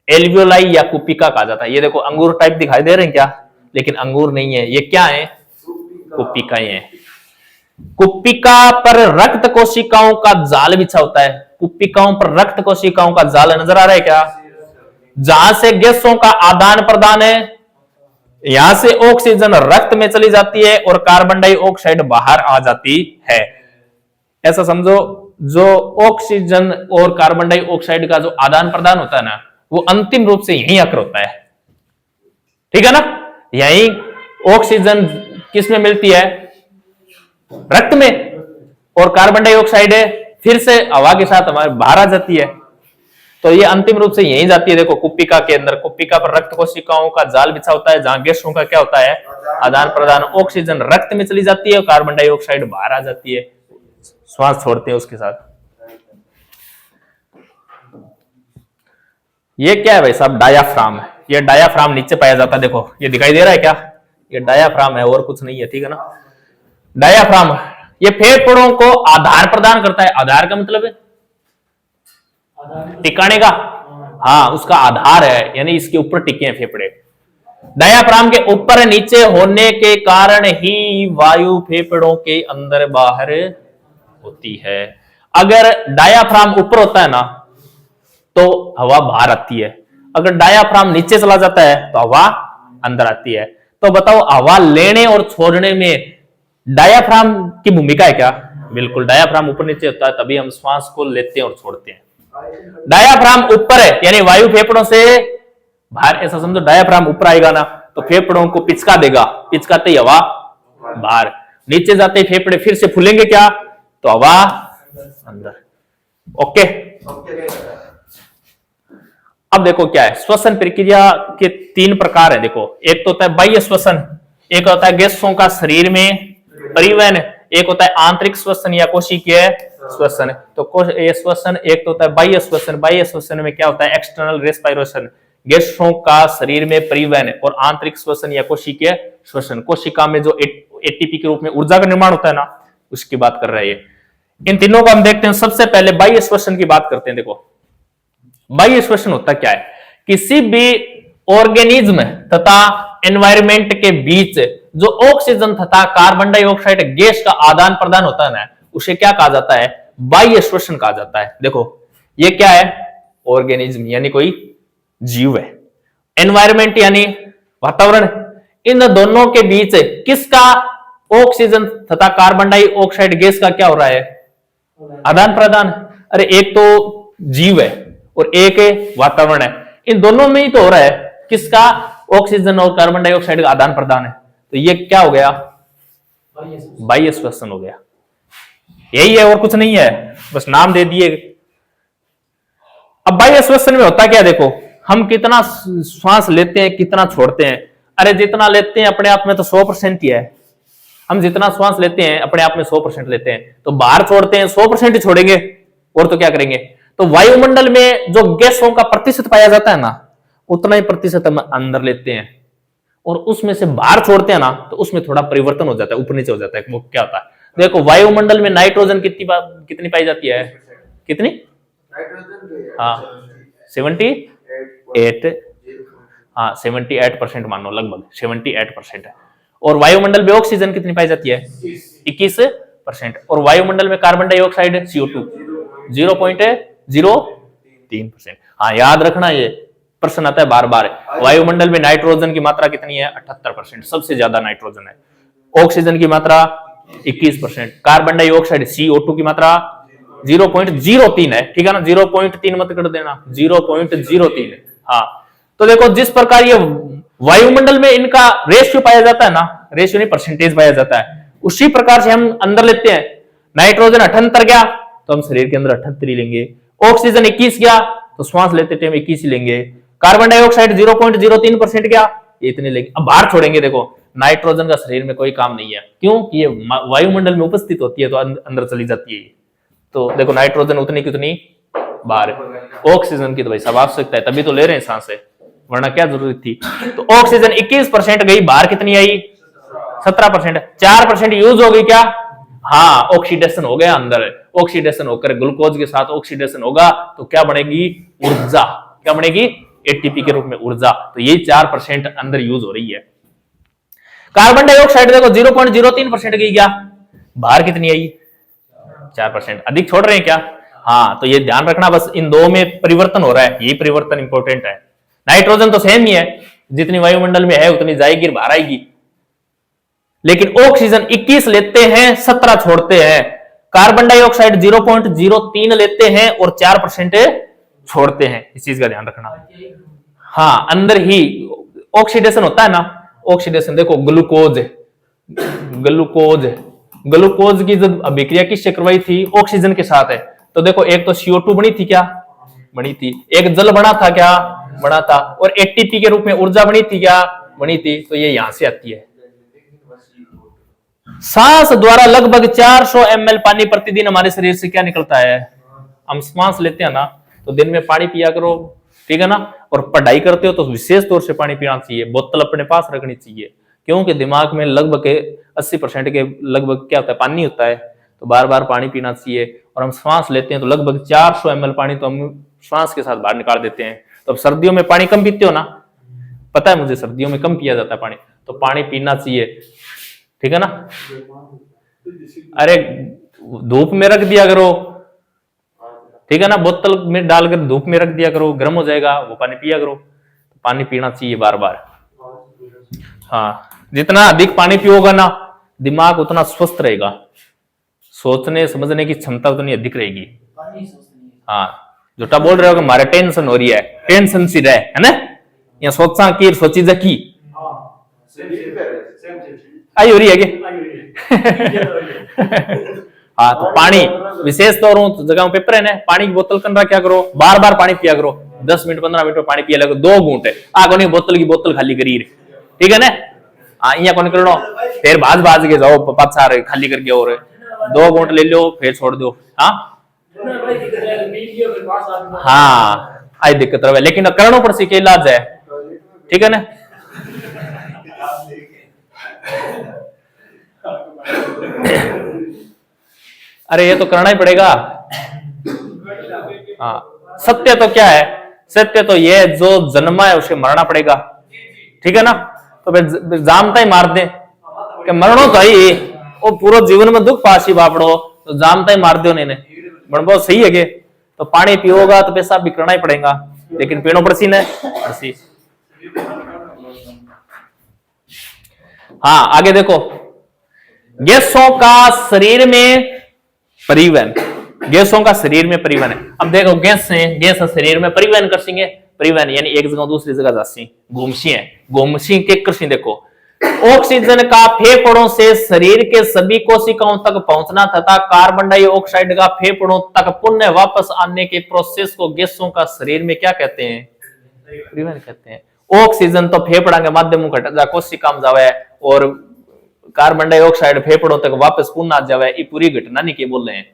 एल्वियोलाई या कुपिका कहा जाता है। ये देखो अंगूर टाइप दिखाई दे रहे हैं क्या? लेकिन अंगूर नहीं है, ये क्या है? कुपिकाएं हैं। कुपिका पर रक्त कोशिकाओं का जाल बिछा होता है। कुपिकाओं पर रक्त कोशिकाओं का जाल नजर आ रहा है क्या? जहां से गैसों का आदान प्रदान है, यहां से ऑक्सीजन रक्त में चली जाती है और कार्बन डाइऑक्साइड बाहर आ जाती है। ऐसा समझो, जो ऑक्सीजन और कार्बन डाइऑक्साइड का जो आदान प्रदान होता है ना, वो अंतिम रूप से यहीं आकर होता है, ठीक है ना। यहीं ऑक्सीजन किस में मिलती है? रक्त में, और कार्बन डाइऑक्साइड फिर से हवा के साथ हमारे बाहर आ जाती है। तो ये अंतिम रूप से यहीं जाती है। देखो कुपिका के अंदर, कुपिका पर रक्त कोशिकाओं का जाल बिछा होता है, जहां गैसों का क्या होता है? आदान प्रदान। ऑक्सीजन रक्त में चली जाती है और कार्बन डाइऑक्साइड बाहर आ जाती है, श्वास छोड़ते हैं उसके साथ। ये क्या है भाई साहब? डायाफ्राम है। ये डायाफ्राम नीचे पाया जाता है। देखो ये दिखाई दे रहा है क्या? ये डायाफ्राम है और कुछ नहीं है, ठीक है ना। डायाफ्राम ये फेफड़ों को आधार प्रदान करता है। आधार का मतलब है टिकाने का, हाँ उसका आधार है, यानी इसके ऊपर टिके हैं फेफड़े। डायाफ्राम के ऊपर नीचे होने के कारण ही वायु फेफड़ों के अंदर बाहर होती है। अगर डायाफ्राम ऊपर होता है ना तो हवा बाहर आती है, अगर डायाफ्राम नीचे चला जाता है तो हवा अंदर आती है। तो बताओ हवा लेने और छोड़ने में डायाफ्राम की भूमिका है क्या? बिल्कुल, डायाफ्राम ऊपर नीचे होता है तभी हम श्वास को लेते हैं और छोड़ते हैं। डायाफ्राम ऊपर है यानी वायु फेफड़ों से बाहर, ऐसा समझो डायाफ्राम ऊपर आएगा ना तो फेफड़ों को पिचका देगा, पिचकाते ही हवा बाहर, नीचे जाते ही फेफड़े फिर से फूलेंगे क्या? तो हवा अंदर। ओके, अब देखो क्या है, श्वसन प्रक्रिया के 3 प्रकार है। देखो एक तो होता है बाह्य श्वसन, एक होता है गैसों का शरीर में परिवहन, एक होता है आंतरिक श्वसन या कोशिकीय श्वसन। तो ये श्वसन एक तो होता है बाह्य श्वसन। बाह्य श्वसन में क्या होता है? एक्सटर्नल रेस्पिरेशन, गैसों का शरीर में परिवहन, और आंतरिक श्वसन या कोशिकीय श्वसन, कोशिका में जो एटीपी के रूप में ऊर्जा का निर्माण होता है ना, उसकी बात कर रहा है ये। इन तीनों को हम देखते हैं। सबसे पहले बाह्य श्वसन की बात करते हैं। देखो बाह्य श्वसन होता क्या है? किसी भी ऑर्गेनिज्म तथा एनवायरमेंट के बीच जो ऑक्सीजन तथा कार्बन डाइऑक्साइड गैस का आदान प्रदान होता है ना, उसे क्या कहा जाता है? बाह्य श्वसन कहा जाता है। देखो ये क्या है? ऑर्गेनिज्म यानी कोई जीव है, एनवायरमेंट यानी वातावरण। इन दोनों के बीच किसका ऑक्सीजन तथा कार्बन डाइऑक्साइड गैस का क्या हो रहा है? आदान प्रदान। अरे एक तो जीव है और एक वातावरण है, इन दोनों में ही तो हो रहा है किसका? ऑक्सीजन और कार्बन डाइऑक्साइड का आदान प्रदान है। तो ये क्या हो गया? बाह्य श्वसन हो गया। यही है और कुछ नहीं है, बस नाम दे दिए। अब बाह्य श्वसन में होता क्या? देखो हम कितना श्वास लेते हैं, कितना छोड़ते हैं। अरे जितना लेते हैं अपने आप में तो 100% ही है। हम जितना श्वास लेते हैं अपने आप में 100% लेते हैं, तो बाहर छोड़ते हैं 100% ही छोड़ेंगे, और तो क्या करेंगे? तो वायुमंडल में जो गैसों का प्रतिशत पाया जाता है ना, उतना ही प्रतिशत हम अंदर लेते हैं, और उसमें से बाहर छोड़ते हैं ना तो उसमें थोड़ा परिवर्तन हो जाता है, ऊपर नीचे हो जाता है। वो क्या होता है? देखो वायुमंडल में नाइट्रोजन कितनी पाई जाती है? कितनी? हाँ 78, हाँ 78% मान लो, लगभग 78% है। और वायुमंडल में ऑक्सीजन कितनी पाई जाती है? 21%। और वायुमंडल में कार्बन डाइऑक्साइड CO2 0.03%। हाँ, याद रखना, ये प्रश्न आता है बार बार। वायुमंडल में नाइट्रोजन की मात्रा कितनी है? 78%, सबसे ज्यादा नाइट्रोजन है। ऑक्सीजन की मात्रा 21%, कार्बन डाइऑक्साइड CO2 की मात्रा 0.03 है, ठीक है ना, 0.3 मत कर देना, 0.03। हाँ, तो देखो जिस प्रकार ये वायुमंडल में इनका रेशियो पाया जाता है ना, रेशियो नहीं परसेंटेज पाया जाता है, उसी प्रकार से हम अंदर लेते हैं। नाइट्रोजन 78 गया तो हम शरीर के अंदर 78 लेंगे, ऑक्सीजन 21 गया तो श्वास लेते टाइम 21 ही लेंगे, कार्बन डाइऑक्साइड 0.03% गया, ये इतने लेंगे। अब बाहर छोड़ेंगे, देखो नाइट्रोजन का शरीर में कोई काम नहीं है, क्यों? ये वायुमंडल में उपस्थित होती है तो अंदर चली जाती है। तो देखो नाइट्रोजन उतनी कितनी बाहर, ऑक्सीजन की तो भाई सब आवश्यकता है, तभी तो ले रहे हैं सांसें, वरना क्या जरूरत थी। तो ऑक्सीजन 21% गई, बाहर कितनी आई? 17%। 4% यूज हो गई क्या? हाँ, ऑक्सीडेशन हो गया अंदर, ऑक्सीडेशन होकर ग्लूकोज के साथ ऑक्सीडेशन होगा तो क्या बनेगी? ऊर्जा। क्या बनेगी? एटीपी के रूप में ऊर्जा। तो ये 4% अंदर यूज हो रही है। कार्बन डाइऑक्साइड देखो 0.03% गई, क्या बाहर कितनी आई? 4%। अधिक छोड़ रहे हैं क्या? हाँ, तो ये ध्यान रखना, बस इन दो में परिवर्तन हो रहा है, ये परिवर्तन इंपॉर्टेंट है। नाइट्रोजन तो सेम ही है, जितनी वायुमंडल में है उतनी जाएगी, बाहर आएगी, लेकिन ऑक्सीजन 21 लेते हैं, 17 छोड़ते हैं। कार्बन डाइऑक्साइड 0.03 लेते हैं और 4% छोड़ते हैं, इस चीज का ध्यान रखना। हाँ, अंदर ही ऑक्सीडेशन होता है ना, ऑक्सीडेशन देखो ग्लूकोज ग्लूकोज की जब अभिक्रिया किससे करवाई थी? ऑक्सीजन के साथ है। तो देखो एक तो CO2 बनी थी, क्या बनी थी? एक जल बना था, क्या बना था? और एटीपी के रूप में ऊर्जा बनी थी, क्या बनी थी? तो ये यहां से आती है। सांस द्वारा लगभग 400 ml पानी प्रतिदिन हमारे शरीर से क्या निकलता है? हम सांस लेते हैं ना, तो दिन में पानी पिया करो, ठीक है ना। और पढ़ाई करते हो तो विशेष तौर से पानी पीना चाहिए, बोतल अपने पास रखनी चाहिए, क्योंकि दिमाग में लगभग 80% के लगभग क्या होता है? पानी होता है। तो बार बार पानी पीना चाहिए। और हम श्वास लेते हैं तो लगभग 400 ml पानी तो हम श्वास के साथ बाहर निकाल देते हैं। तो अब सर्दियों में पानी कम पीते हो ना, पता है मुझे, सर्दियों में कम पिया जाता है पानी, तो पानी पीना चाहिए, ठीक है ना। अरे धूप में रख दिया करो, ठीक है ना, बोतल में डालकर धूप में रख दिया करो, गर्म हो जाएगा, वो पानी पिया करो। पानी पीना चाहिए बार बार। हाँ, जितना अधिक पानी पियोगा ना, दिमाग उतना स्वस्थ रहेगा, सोचने समझने की क्षमता उतनी अधिक रहेगी। हाँ, झूठा बोल रहे हो कि हमारे टेंशन हो रही है, टेंशन सी रहे, है ना, या सोचा की सोची जकी आई हो रही है हाँ, तो पानी विशेष तौर जगह पेपर है ना, पानी की बोतल कर क्या करो, बार बार पानी पिया करो, 10 मिनट 15 मिनट में पानी पिया लगो, 2 घूंट आगे बोतल की बोतल खाली करी, ठीक है ना। हाँ, यहाँ कौन करो, फिर भाज के जाओ पाछा खाली करके, और 2 घूंट ले लो फिर छोड़ दो। हाँ हाँ, आई दिक्कत रहे, लेकिन करणों पर सीखे इलाज है, ठीक है ना। अरे ये तो करना ही पड़ेगा। हाँ, सत्य तो क्या है? सत्य तो ये जो जन्मा है उसे मरना पड़ेगा, ठीक है ना। तो फिर जामता ही मार दे कि मरणो तो ही, वो पूरा जीवन में दुख पासी बापड़ो, तो जामता ही मार दो ने बन, बहुत सही है के। तो पानी पियोगा तो पेशाब भी करना ही पड़ेगा, लेकिन पीनो पड़सी ने पड़सी। हाँ, आगे देखो, गैसों का शरीर में परिवहन, गैसों का शरीर में परिवहन है। अब देखो गैस शरीर में परिवहन कर सीगे, परिवहन यानी एक जगह दूसरी जगह जासी, घूमसी है, घूमसी के कृषि। देखो ऑक्सीजन का फेफड़ों से शरीर के सभी कोशिकाओं तक पहुंचना तथा कार्बन डाइऑक्साइड का फेफड़ों तक पुनः वापस आने के प्रोसेस को गैसों का शरीर में क्या कहते हैं? परिवहन कहते हैं। ऑक्सीजन तो फेफड़ा के माध्यम घट जा कोशिका में जावे, और कार्बन डाइऑक्साइड फेफड़ों तक वापस पुनः आ जावे, ये पूरी घटना नहीं के बोल रहे हैं,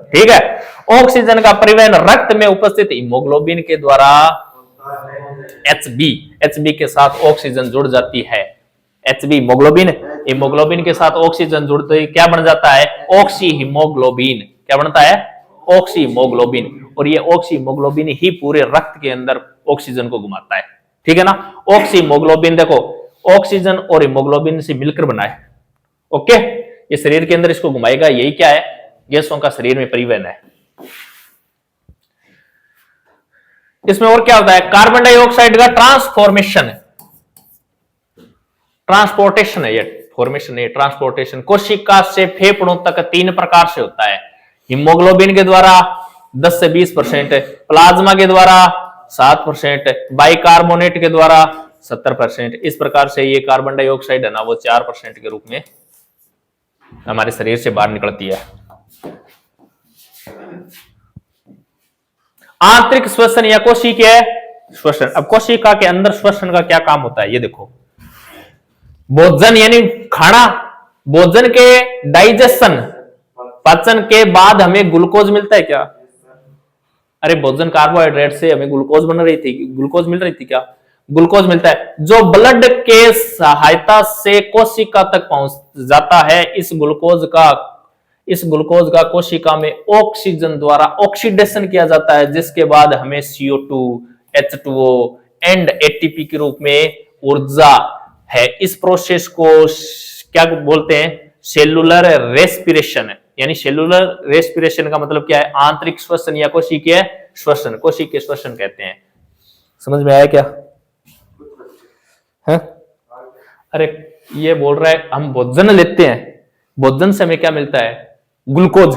ठीक है। ऑक्सीजन का परिवहन रक्त में उपस्थित हीमोग्लोबिन के द्वारा HB के साथ ऑक्सीजन जुड़ जाती है। HB हीमोग्लोबिन के साथ ऑक्सीजन जुड़ते ही क्या बन जाता है? Oxy haemoglobin. क्या बनता है? Oxy haemoglobin. और ये ऑक्सी हीमोग्लोबिन ही पूरे रक्त के अंदर ऑक्सीजन को घुमाता है, ठीक है ना। ऑक्सी हीमोग्लोबिन देखो ऑक्सीजन और हीमोग्लोबिन से मिलकर बना है। ओके, ये शरीर के अंदर इसको घुमाएगा, यही क्या है, गैसों का शरीर में परिवहन है। इसमें और क्या होता है, कार्बन डाइऑक्साइड का ट्रांसफॉर्मेशन है, ट्रांसपोर्टेशन है, ये फॉर्मेशन है, ट्रांसपोर्टेशन कोशिका से फेफड़ों तक 3 प्रकार से होता है। हीमोग्लोबिन के द्वारा 10 से 20%, प्लाज्मा के द्वारा 7%, बाइकार्बोनेट के द्वारा 70%। इस प्रकार से ये कार्बन डाइऑक्साइड है ना, वो 4% के रूप में हमारे शरीर से बाहर निकलती है। आंतरिक श्वसन या कोशिकीय श्वसन। अब कोशिका के अंदर श्वसन का क्या काम होता है, ये देखो। भोजन यानी खाना, भोजन के डाइजेशन, पाचन के बाद हमें ग्लूकोज मिलता है क्या? अरे भोजन कार्बोहाइड्रेट से हमें ग्लूकोज बन रही थी, ग्लूकोज मिल रही थी क्या? ग्लूकोज मिलता है जो ब्लड के सहायता से कोशिका तक पहुंच जाता है। इस ग्लूकोज का कोशिका में ऑक्सीजन द्वारा ऑक्सीडेशन किया जाता है, जिसके बाद हमें CO2, H2O एंड ATP के रूप में ऊर्जा है। इस प्रोसेस को क्या बोलते हैं, सेलुलर रेस्पिरेशन। यानी सेलुलर रेस्पिरेशन का मतलब क्या है, आंतरिक श्वसन या कोशिकीय श्वसन, कोशिकीय श्वसन कहते हैं। समझ में आया क्या है? अरे ये बोल रहा है हम भोजन लेते हैं, भोजन से हमें क्या मिलता है, ग्लूकोज।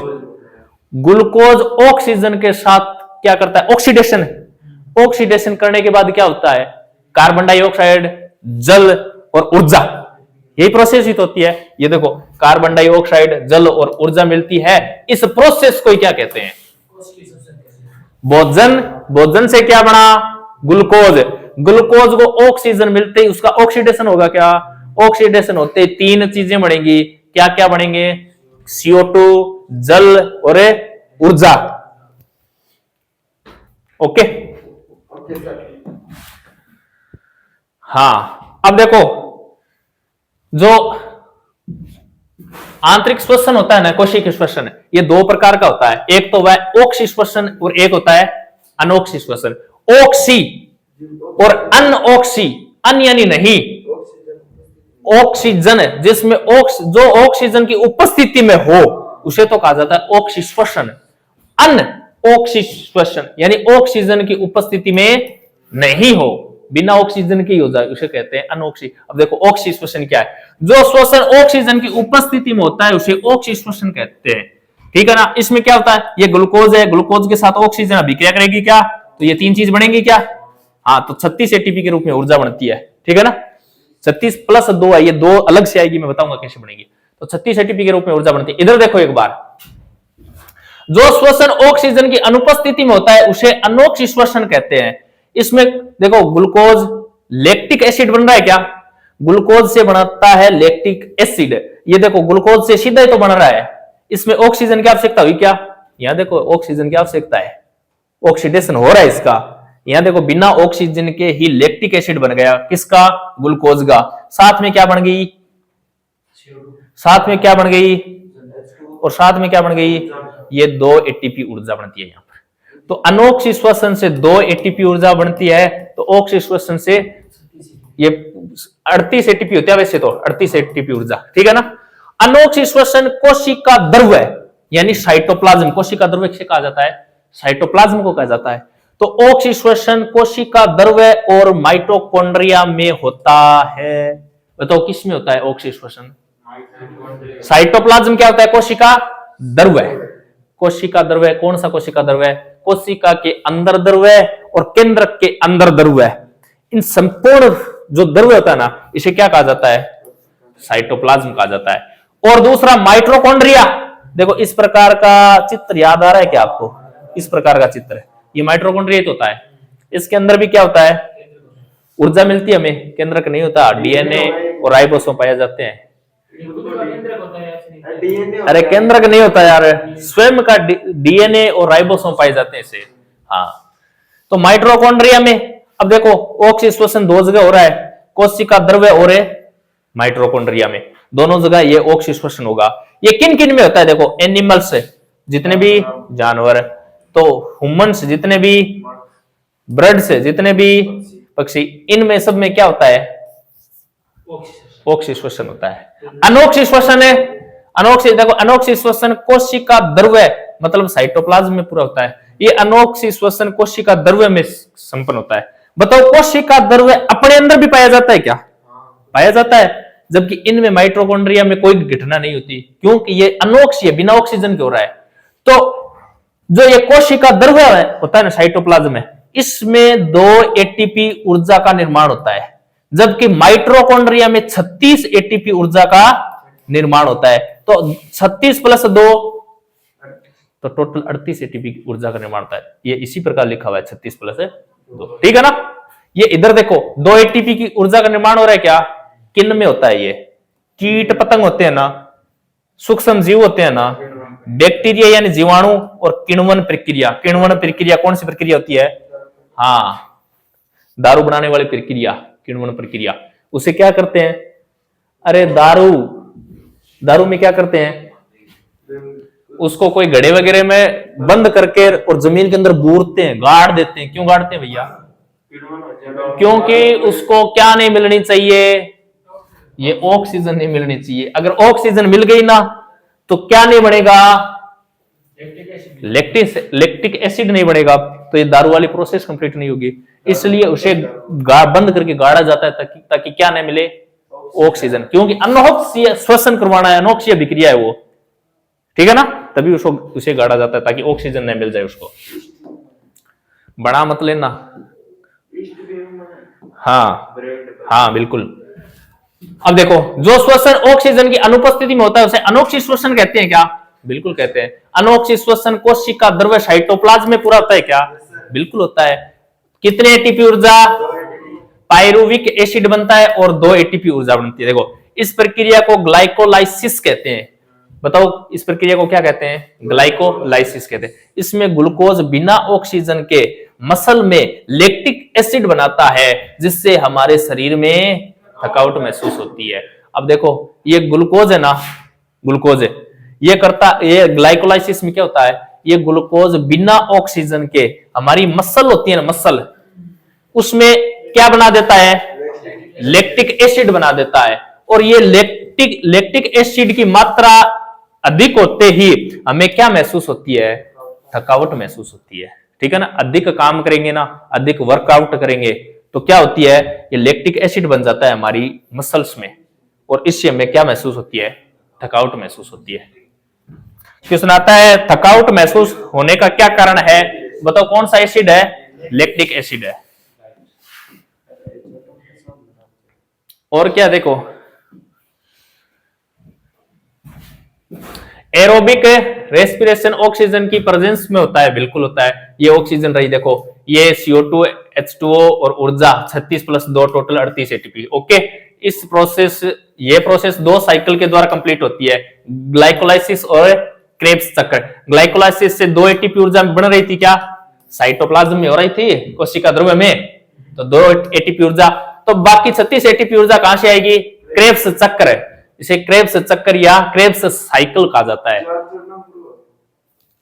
ग्लूकोज ऑक्सीजन के साथ क्या करता है, ऑक्सीडेशन। ऑक्सीडेशन करने के बाद क्या होता है, कार्बन डाइऑक्साइड, जल और ऊर्जा, यही प्रोसेस ही तो होती है। ये देखो कार्बन डाइऑक्साइड, जल और ऊर्जा मिलती है। इस प्रोसेस को क्या कहते हैं, भोजन। भोजन से क्या बना, ग्लूकोज। ग्लूकोज को ऑक्सीजन मिलते ही उसका ऑक्सीडेशन होगा क्या, ऑक्सीडेशन होते ही 3 चीजें बनेंगी। क्या क्या बनेंगे, CO2, जल और ऊर्जा। ओके हाँ, अब देखो जो आंतरिक श्वसन होता है ना, कोशिकीय श्वसन, ये 2 प्रकार का होता है। एक तो वह ऑक्सी श्वसन और एक होता है अनऑक्सी श्वसन। ऑक्सी और अनऑक्सी, अन यानी नहीं, ऑक्सीजन जिसमें जो ऑक्सीजन की उपस्थिति में हो उसे तो कहा जाता है ऑक्सी श्वसन। अनऑक्सी श्वसन यानी ऑक्सीजन की उपस्थिति में नहीं हो, बिना ऑक्सीजन के ही हो जाए, उसे कहते हैं अनऑक्सी। अब देखो ऑक्सी श्वसन क्या है, जो श्वसन ऑक्सीजन की उपस्थिति में होता है उसे ऑक्सी श्वसन कहते हैं। ठीक है ना। इसमें क्या होता है, ये ग्लूकोज है, ग्लूकोज के साथ ऑक्सीजन अभिक्रिया करेगी क्या, तो ये 3 चीज बनेंगी क्या, हाँ, तो 36 ATP के रूप में ऊर्जा बनती है। ठीक है ना, 36 + 2 है, ये 2 अलग से आएगी, मैं बताऊंगा कैसे बनेगी। तो 36 ATP के रूप में ऊर्जा बनती है। इधर देखो एक बार, जो श्वसन ऑक्सीजन की अनुपस्थिति में होता है उसे अनॉक्सी श्वसन कहते हैं। इसमें देखो ग्लूकोज, लैक्टिक एसिड बन रहा है क्या, ग्लूकोज से बनता है लैक्टिक एसिड। ये देखो ग्लूकोज से सीधा ही तो बन रहा है, इसमें ऑक्सीजन की आवश्यकता हुई क्या, यहां देखो ऑक्सीजन की आवश्यकता है, ऑक्सीडेशन हो रहा है इसका। यहां देखो बिना ऑक्सीजन के ही लैक्टिक एसिड बन गया, किसका, ग्लूकोज का। साथ में क्या बन गई, साथ में क्या बन गई, और साथ में क्या बन गई, ये 2 ATP ऊर्जा बनती है यहां पर। तो अनॉक्सी श्वसन से 2 ATP ऊर्जा बनती है, तो ऑक्सी श्वसन से ये 38 ATP होती है वैसे तो, 38 ATP ऊर्जा। ठीक है ना। अनॉक्सी श्वसन कोशिका द्रव्य यानी साइटोप्लाज्म, कोशिका द्रव्य किसे कहा जाता है, साइटोप्लाज्म को कहा जाता है। तो ऑक्सी श्वसन कोशिका द्रव्य और माइटोकॉन्ड्रिया में होता है। बताओ किस में होता है ऑक्सी श्वसन, साइटोप्लाज्म क्या होता है, कोशिका द्रव्य। कोशिका द्रव्य कौन सा कोशिका द्रव्य, कोशिका के अंदर द्रव्य और केंद्र के अंदर द्रव्य। इन संपूर्ण जो द्रव्य होता है ना, इसे क्या कहा जाता है, साइटोप्लाज्म कहा जाता है। और दूसरा माइटोकॉन्ड्रिया, देखो इस प्रकार का चित्र याद आ रहा है क्या आपको, इस प्रकार का चित्र है, ये माइटोकॉन्ड्रिया होता है। इसके अंदर भी क्या होता है, ऊर्जा मिलती है हमें, केंद्रक नहीं होता, DNA और राइबोसोम पाए जाते हैं। अरे केंद्रक नहीं होता यार, स्वयं का DNA और राइबोसोम पाए जाते हैं इसे। हाँ, तो माइटोकॉन्ड्रिया में अब देखो ऑक्सी श्वसन 2 जगह हो रहा है, कोशिका द्रव्य और माइटोकॉन्ड्रिया में, दोनों जगह ये ऑक्सी श्वसन होगा। ये किन किन में होता है, देखो एनिमल्स जितने भी जानवर, तो ह्यूमंस जितने भी, बर्ड्स जितने भी, पक्षी, इनमें सब में क्या होता है? ऑक्सी श्वसन होता है। अनोक्षी श्वसन है, अनोक्षी देखो, अनोक्षी श्वसन कोशिका द्रव्य मतलब साइटोप्लाज्म में पूरा होता है। ये अनोक्षी श्वसन कोशिका द्रव्य में संपन्न होता है। बताओ कोशिका द्रव्य अपने अंदर भी पाया जाता है क्या? पाया जाता है, जबकि इनमें माइटोकॉन्ड्रिया में कोई घटना नहीं होती, क्योंकि ये अनोक्षी है, बिना ऑक्सीजन के हो रहा है। तो जो ये कोशिका द्रव्य होता है ना साइटोप्लाज्म में, इसमें 2 एटीपी ऊर्जा का निर्माण होता है, जबकि माइटोकॉन्ड्रिया में 36 एटीपी ऊर्जा का निर्माण होता है। तो 36 + 2 तो टोटल 38 एटीपी ऊर्जा का निर्माण होता है। ये इसी प्रकार लिखा हुआ है 36 + 2, ठीक है ना। ये इधर देखो 2 एटीपी की ऊर्जा का निर्माण हो रहा है क्या? किन में होता है? ये कीट पतंग होते हैं ना, सूक्ष्म जीव होते हैं ना, बैक्टीरिया यानी जीवाणु, और किण्वन प्रक्रिया। किण्वन प्रक्रिया कौन सी प्रक्रिया होती है? हाँ, दारू बनाने वाली प्रक्रिया, किण्वन प्रक्रिया। उसे क्या करते हैं? अरे दारू में क्या करते हैं? उसको कोई घड़े वगैरह में बंद करके और जमीन के अंदर बूरते हैं, गाड़ देते हैं। क्यों गाड़ते हैं भैया? क्योंकि उसको क्या नहीं मिलनी चाहिए? ये ऑक्सीजन नहीं मिलनी चाहिए। अगर ऑक्सीजन मिल गई ना तो क्या नहीं बनेगा? लैक्टिक एसिड नहीं बनेगा, तो ये दारू वाली प्रोसेस कंप्लीट नहीं होगी। इसलिए उसे बंद करके गाड़ा जाता है ताकि क्या नहीं मिले? ऑक्सीजन। क्योंकि अनोक्षीय श्वसन करवाना है, अनोक्षीय अभिक्रिया है वो, ठीक है ना, तभी उसको उसे गाड़ा जाता है ताकि ऑक्सीजन नहीं मिल जाए उसको। बड़ा मत लेना। हाँ बिल्कुल। अब देखो, जो श्वसन ऑक्सीजन की अनुपस्थिति में होता है उसे अनोक्षी श्वसन कहते हैं क्या? बिल्कुल कहते हैं। अनोक्षी श्वसन कोशिका द्रव्य साइटोप्लाज्म में पूरा होता है क्या? बिल्कुल होता है। कितने एटीपी ऊर्जा? पायरुविक एसिड बनता है और 2 एटीपी ऊर्जा बनती है। देखो, इस प्रक्रिया को ग्लाइकोलाइसिस कहते हैं। बताओ इस प्रक्रिया को क्या कहते हैं? ग्लाइकोलाइसिस कहते हैं। इसमें ग्लूकोज बिना ऑक्सीजन के मसल में लैक्टिक एसिड बनाता है, जिससे हमारे शरीर में थकावट महसूस होती है। अब देखो, ये ग्लूकोज है ना, ग्लूकोज है, ये ग्लाइकोलाइसिस में क्या होता है? ये ग्लूकोज बिना ऑक्सीजन के हमारी मसल होती है ना, मसल, उसमें क्या बना देता है? लैक्टिक एसिड बना देता है। और ये लैक्टिक एसिड की मात्रा अधिक होते ही हमें क्या महसूस होती है? थकावट महसूस होती है, ठीक है ना। अधिक काम करेंगे ना, अधिक वर्कआउट करेंगे तो क्या होती है? ये लैक्टिक एसिड बन जाता है हमारी मसल्स में, और इससे हमें क्या महसूस होती है? थकावट महसूस होती है। क्वेश्चन आता है, थकावट महसूस होने का क्या कारण है? बताओ कौन सा एसिड है? लैक्टिक एसिड है। और क्या? देखो, एरोबिक रेस्पिरेशन ऑक्सीजन की प्रेजेंस में होता है। बिल्कुल होता है। ये ऑक्सीजन रही, देखो ये CO2 H2O और ऊर्जा 36 + 2 टोटल 38 एटीपी। ओके, ये प्रोसेस 2 साइकिल के द्वारा कंप्लीट होती है, ग्लाइकोलाइसिस और क्रेब्स चक्र। ग्लाइकोलाइसिस से 2 एटीपी ऊर्जा बन रही थी क्या? साइटोप्लाज्म में हो रही थी, कोशिका द्रव्य में, तो 2 एटीपी ऊर्जा। तो बाकी 36 एटीपी ऊर्जा कहां से आएगी? क्रेब्स चक्र। इसे क्रेब्स चक्र या क्रेब्स साइकिल कहा जाता है।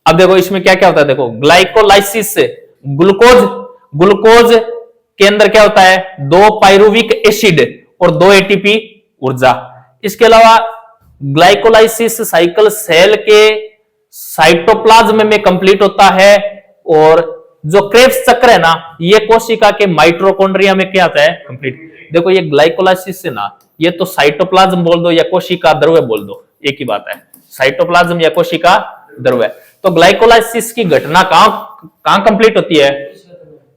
अब देखो इसमें क्या क्या होता है? देखो, ग्लाइकोलाइसिस से ग्लूकोज के अंदर क्या होता है? 2 पायरुविक एसिड और 2 एटीपी ऊर्जा। इसके अलावा ग्लाइकोलाइसिस साइकिल सेल के साइटोप्लाज्म में कंप्लीट होता है, और जो क्रेब्स चक्र है ना, ये कोशिका के माइटोकॉन्ड्रिया में क्या आता है? कंप्लीट। देखो, ये ग्लाइकोलाइसिस से ना, ये तो साइटोप्लाज्म बोल दो या कोशिका द्रव्य बोल दो, एक ही बात है, साइटोप्लाज्म या कोशिका द्रव्य। तो ग्लाइकोलाइसिस की घटना कहां कंप्लीट होती है?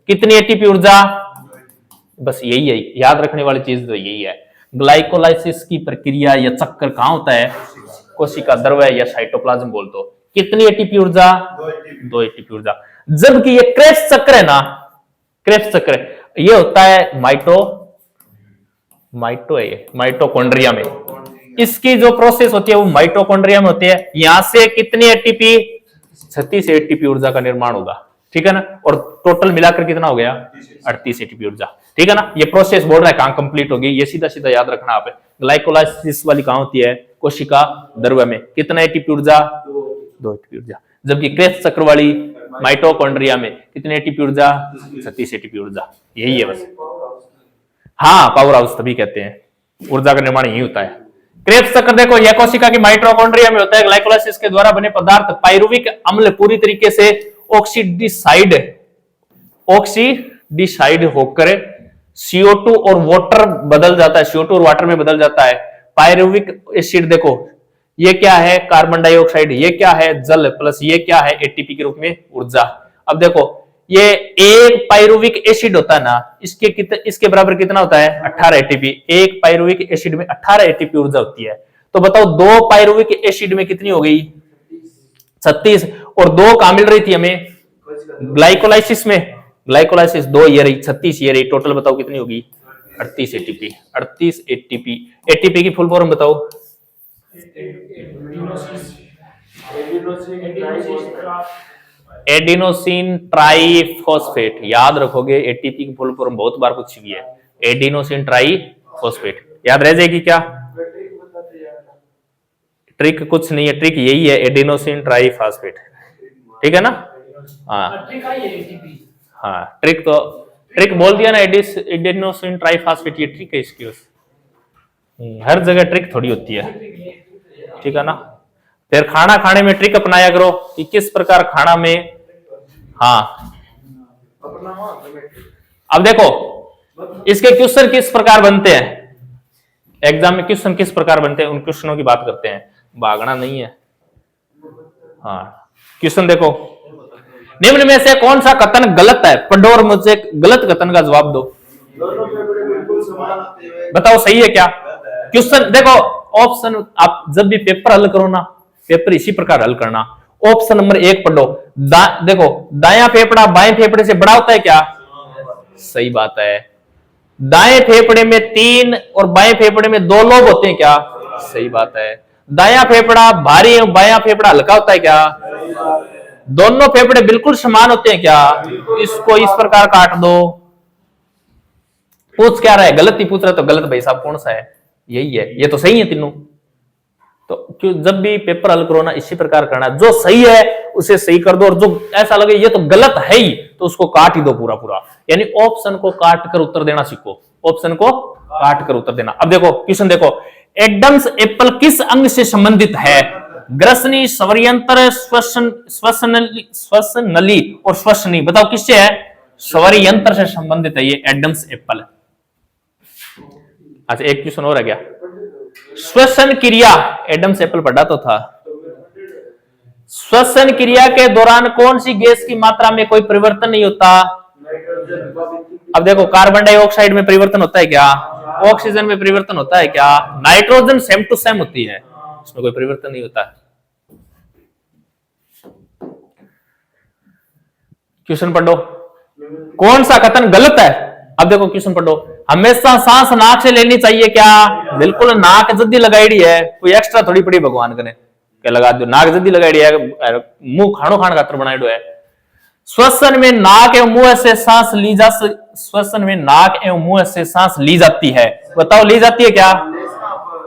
कितनी एटीपी ऊर्जा? बस यही है, याद रखने वाली चीज तो यही है। ग्लाइकोलाइसिस की प्रक्रिया या चक्कर कहां होता है? कोशिका द्रव्य या साइटोप्लाज्म बोल दो। कितनी एटीपी ऊर्जा? 2 एटीपी ऊर्जा। जबकि ये क्रेब्स चक्र है ना, क्रेब्स चक्र ये होता है माइटोकॉन्ड्रिया में। इसकी जो प्रोसेस होती है वो माइटोकॉन्ड्रिया में होती है। यहां से कितनी एटीपी? 36 एटीपी ऊर्जा का निर्माण होगा, ठीक है ना। और टोटल मिलाकर कितना हो गया? 38 एटीपी ऊर्जा, ठीक है ना। ये प्रोसेस बोल रहा है कहां कंप्लीट होगी, ये सीधा सीधा याद रखना आप। ग्लाइकोलाइसिस वाली कहां होती है? कोशिका द्रव्य में। कितना एटीपी ऊर्जा? 2 एटीपी ऊर्जा। जबकि क्रेब्स चक्र वाली माइटोकॉन्ड्रिया में कितनी एटीपी ऊर्जा? 36 एटीपी ऊर्जा, यही है बस। हाँ, पावर हाउस तभी कहते हैं, ऊर्जा का निर्माण यही होता है। क्रेब्स चक्र देखो, यह कोशिका की माइटोकॉन्ड्रिया में होता है। ग्लाइकोलाइसिस के द्वारा बने पदार्थ पाइरुविक अम्ल पूरी तरीके से ऑक्सीडिसाइड होकर CO2 और वाटर बदल जाता है, CO2 और वाटर में बदल जाता है। पाइरुविक एसिड देखो, ये क्या है? Carbon dioxide. ये क्या है? जल। प्लस ये क्या है? एटीपी के रूप में ऊर्जा। अब देखो, ये एक पाइरुविक एसिड होता है ना, इसके बराबर कितना होता है? 18 एटीपी। एक पाइरुविक एसिड में 18 एटीपी ऊर्जा होती है। तो बताओ, दो पाइरुविक एसिड में कितनी हो गई? 36। और दो कहां मिल रही थी हमें? ग्लाइकोलाइसिस में। ग्लाइकोलाइसिस 2, ये रही 36, ये रही। टोटल बताओ कितनी होगी? 38 एटीपी। 38 एटीपी। एटीपी की फुल फॉर्म बताओ। Adenosine triphosphate. याद रखोगे, एटीपी की फुल फॉर्म बहुत बार पूछी हुई है, एडिनोसिन ट्राइफॉस्फेट। याद रह जाएगी क्या? ट्रिक कुछ नहीं है, ट्रिक यही है, एडिनोसिन ट्राइफॉस्फेट। ठीक है ना? हाँ हाँ, ट्रिक बोल दिया ना, एडिनोसिन ट्राइफॉस्फेट, ये ट्रिक है इसकी। हर जगह ट्रिक थोड़ी होती है, ठीक है ना? फिर खाना खाने में ट्रिक अपनाया करो कि किस प्रकार खाना में। हाँ, अब देखो, इसके क्वेश्चन किस प्रकार बनते हैं, एग्जाम में क्वेश्चन किस प्रकार बनते हैं, उन क्वेश्चनों की बात करते हैं, भागना नहीं है। हाँ, क्वेश्चन देखो, निम्न में से कौन सा कथन गलत है? पढ़ो और मुझसे गलत कथन का जवाब दो। बताओ सही है क्या? क्वेश्चन देखो, ऑप्शन आप जब भी पेपर हल करो ना, पेपर इसी प्रकार हल करना। ऑप्शन नंबर 1 पढ़ो, देखो, दायां फेफड़ा बाएं फेफड़े से बड़ा होता है क्या? सही बात है। दाएं फेफड़े में 3 और बाएं फेफड़े में 2 लोब होते हैं क्या? सही बात है। दायां फेफड़ा भारी है, बायां फेफड़ा हल्का होता है क्या? दोनों फेफड़े बिल्कुल समान होते हैं क्या? इसको इस प्रकार काट दो। पूछ क्या रहा है? गलत ही पूछ रहा है, तो गलत भाई साहब कौन सा है? यही है, ये तो सही है तीनों। तो क्यों जब भी पेपर हल करो ना, इसी प्रकार करना, जो सही है उसे सही कर दो, और जो ऐसा लगे ये तो गलत है ही, तो उसको काट ही दो पूरा पूरा। यानी ऑप्शन को काट कर उत्तर देना सीखो, ऑप्शन को काट कर उत्तर देना। अब देखो क्वेश्चन देखो, एडम्स एप्पल किस अंग से संबंधित है? ग्रसनी, स्वरियंत्र, श्वसनली और श्वसनी। बताओ किससे है? स्वरियंत्र से संबंधित है ये एडम्स एप्पल। अच्छा, एक क्वेश्चन और है क्या? श्वसन क्रिया, एडम्स एप्पल पढ़ा तो था। श्वसन क्रिया के दौरान कौन सी गैस की मात्रा में कोई परिवर्तन नहीं होता? अब देखो, कार्बन डाइऑक्साइड में परिवर्तन होता है क्या? ऑक्सीजन में परिवर्तन होता है क्या? नाइट्रोजन सेम टू सेम होती है, इसमें कोई परिवर्तन नहीं होता। क्वेश्चन पढ़ो, कौन सा कथन गलत है? अब देखो क्वेश्चन पढ़ो, हमेशा सांस नाक से लेनी चाहिए क्या? बिल्कुल, नाक जद्दी लगाई है, कोई एक्स्ट्रा थोड़ी पड़ी भगवान करे क्या लगा दो, नाक जद्दी लगाई है, मुंह खानो खान खातर बनाई है। श्वसन में नाक एवं मुंह से सांस ली जा, श्वसन में नाक एवं मुंह से सांस ली जाती है। बताओ ली जाती है क्या?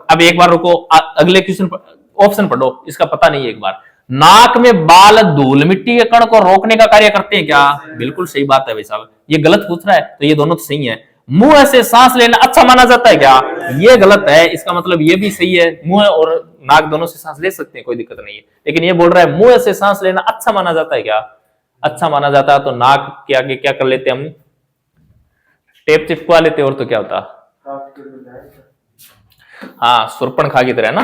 अब एक बार रुको, अगले क्वेश्चन ऑप्शन पढ़ो, इसका पता नहीं है एक बार। नाक में बाल धूल मिट्टी के कण को रोकने का कार्य करते हैं क्या? बिल्कुल सही बात है भाई साहब, ये गलत पूछ रहा है, तो ये दोनों तो सही है। मुंह से सांस लेना अच्छा माना जाता है क्या? ये गलत है, इसका मतलब ये भी सही है, मुंह और नाक दोनों से सांस ले सकते हैं, कोई दिक्कत नहीं है। लेकिन ये बोल रहा है मुंह से सांस लेना अच्छा माना जाता है क्या? अच्छा माना जाता है, तो नाक के आगे क्या कर लेते हम? टेप चिपकवा लेते, और तो क्या होता? हाँ, सुर्पणखा की तरह ना।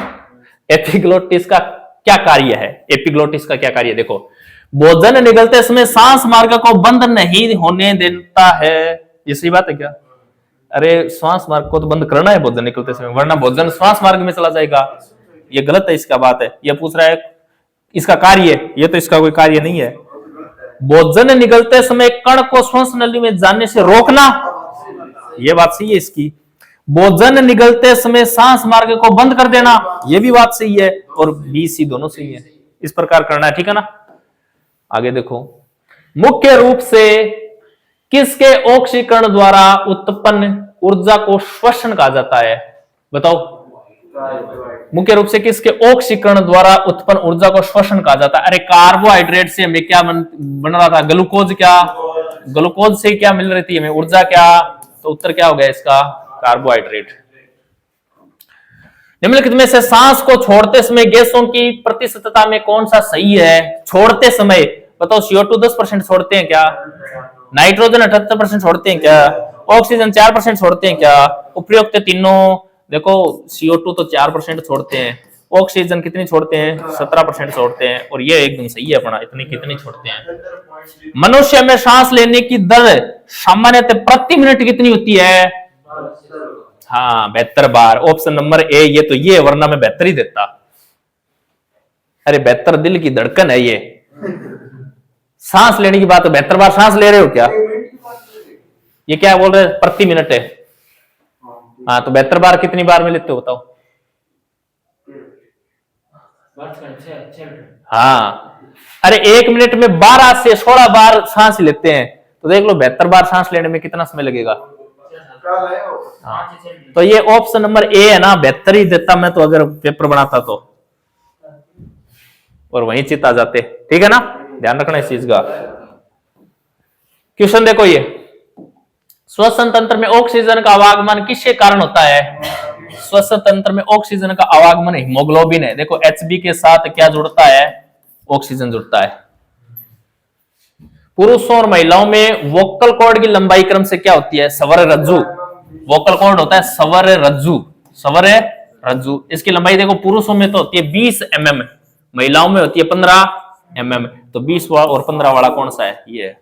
एपिग्लोटिस का क्या कार्य है? एपिग्लोटिस का क्या कार्य? देखो, भोजन निगलते समय सांस मार्ग को बंद नहीं होने देता है। ये सही बात है क्या? अरे, श्वास मार्ग को तो बंद करना है भोजन निकलते समय, वरना भोजन श्वास मार्ग में चला जाएगा। ये गलत है, इसका बात है। ये पूछ रहा है इसका कार्य, ये तो इसका कोई कार्य नहीं है। भोजन निगलते समय कण को श्वास नली में जाने से रोकना, ये बात सही है इसकी। भोजन निगलते समय सांस मार्ग को बंद कर देना, यह भी बात सही है, और बी सी दोनों सही है। इस प्रकार करना है, ठीक है ना? आगे देखो, मुख्य रूप से किसके ऑक्सीकरण द्वारा उत्पन्न ऊर्जा को श्वसन कहा जाता है? बताओ। मुख्य रूप से किसके ऑक्सीकरण द्वारा उत्पन्न ऊर्जा को श्वसन कहा जाता है। अरे कार्बोहाइड्रेट से हमें क्या बन रहा था, ग्लूकोज। क्या ग्लूकोज से क्या मिल रही थी हमें ऊर्जा? क्या? तो उत्तर क्या हो गया इसका? कार्बोहाइड्रेट। निम्नलिखित में से सांस को छोड़ते समय गैसों की प्रतिशतता में कौन सा सही है? छोड़ते समय बताओ। CO2 10% छोड़ते हैं क्या? नाइट्रोजन 78% छोड़ते हैं क्या? ऑक्सीजन 4% छोड़ते हैं क्या? उपयुक्त तीनों। देखो CO2 तो 4% छोड़ते हैं, ऑक्सीजन कितनी छोड़ते हैं? 17% छोड़ते हैं, और ये एकदम सही है अपना, इतनी कितनी छोड़ते हैं। मनुष्य में सांस लेने की दर सामान्यतः प्रति मिनट कितनी होती है? हाँ 72 बार। ऑप्शन नंबर ए ये तो ये, वरना मैं 72 ही देता। अरे 72 दिल की धड़कन है ये। सांस लेने की बात है, 72 बार सांस ले रहे हो क्या? ये क्या बोल रहे? प्रति मिनट है। हाँ तो 72 बार कितनी बार में लेते हो बताओ? हाँ अरे 1 मिनट में 12 से 16 बार सांस लेते हैं, तो देख लो 72 बार सांस लेने में कितना समय लगेगा। हाँ तो ये ऑप्शन नंबर ए है ना, 72 ही देता मैं तो अगर पेपर बनाता तो, और वहीं चित आ जाते। ठीक है ना, ध्यान रखना इस चीज का। क्वेश्चन देखो, ये श्वसन तंत्र में ऑक्सीजन का आवागमन किसके कारण होता है? श्वसन तंत्र में ऑक्सीजन का आवागमन हीमोग्लोबिन है। देखो Hb के साथ क्या जुड़ता है? ऑक्सीजन जुड़ता है। पुरुषों और महिलाओं में वोकल कॉर्ड की लंबाई क्रम से क्या होती है? सवर रज्जु। वोकल कॉर्ड होता है सवर रज्जु, सवर रज्जु। इसकी लंबाई देखो पुरुषों में तो होती है 20 mm, महिलाओं में होती है 15 mm। तो 20 वाला और 15 वाला कौन सा है? ये है।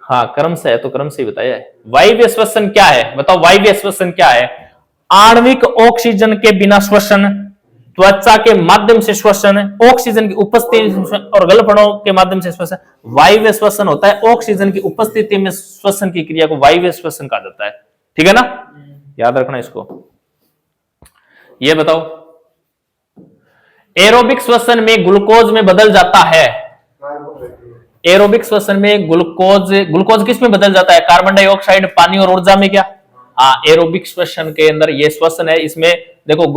हाँ क्रम से है तो क्रम से बताया है। वायवीय श्वसन क्या है बताओ? वायवीय श्वसन क्या है? आणविक ऑक्सीजन के बिना श्वसन, त्वचा के माध्यम से श्वसन, ऑक्सीजन की उपस्थिति और गलफड़ों के माध्यम से श्वसन। वायवीय श्वसन होता है ऑक्सीजन की उपस्थिति में श्वसन की क्रिया को वायवीय श्वसन कहा जाता है। ठीक है ना, याद रखना इसको। ये बताओ, एरोबिक श्वसन में ग्लूकोज में बदल जाता है। एरोबिक श्वसन में ग्लूकोज किस में बदल जाता है? कार्बन डाइऑक्साइड, पानी और ऊर्जा में। क्या? हाँ एरोबिक श्वसन के अंदर ये श्वसन है, इसमें देखो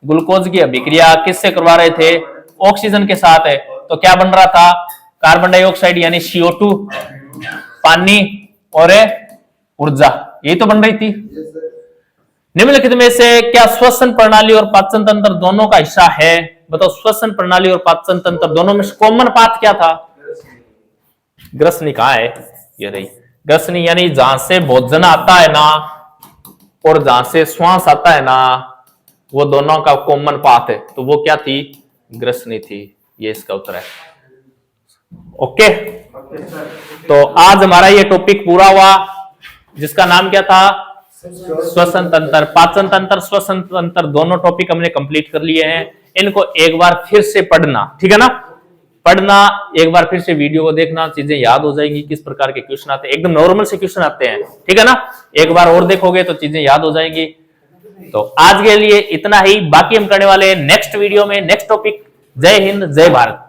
ग्लूकोज की अभिक्रिया किससे करवा रहे थे? ऑक्सीजन के साथ है। तो क्या बन रहा था? कार्बन डाइऑक्साइड यानी CO2, पानी और ऊर्जा, यही तो बन रही थी। निम्नलिखित में से क्या श्वसन प्रणाली और पाचन तंत्र दोनों का हिस्सा है? बताओ श्वसन प्रणाली और पाचन तंत्र दोनों में कॉमन पाथ क्या था? ग्रसनी कहाँ है? ये रही ग्रसनी, यानी जहां से भोजन आता है ना और जहां से श्वास आता है ना, वो दोनों का कॉमन पाथ है। तो वो क्या थी? ग्रसनी थी। ये इसका उत्तर है। ओके तो आज हमारा ये टॉपिक पूरा हुआ, जिसका नाम क्या था? श्वसन तंत्र, पाचन तंत्र, श्वसन तंत्र, दोनों टॉपिक हमने कंप्लीट कर लिए हैं। इनको एक बार फिर से पढ़ना, ठीक है ना, पढ़ना एक बार फिर से, वीडियो को देखना, चीजें याद हो जाएंगी। किस प्रकार के क्वेश्चन आते हैं, एकदम नॉर्मल से क्वेश्चन आते हैं। ठीक है ना, एक बार और देखोगे तो चीजें याद हो जाएंगी। तो आज के लिए इतना ही, बाकी हम करने वाले हैं नेक्स्ट वीडियो में नेक्स्ट टॉपिक। जय हिंद, जय भारत।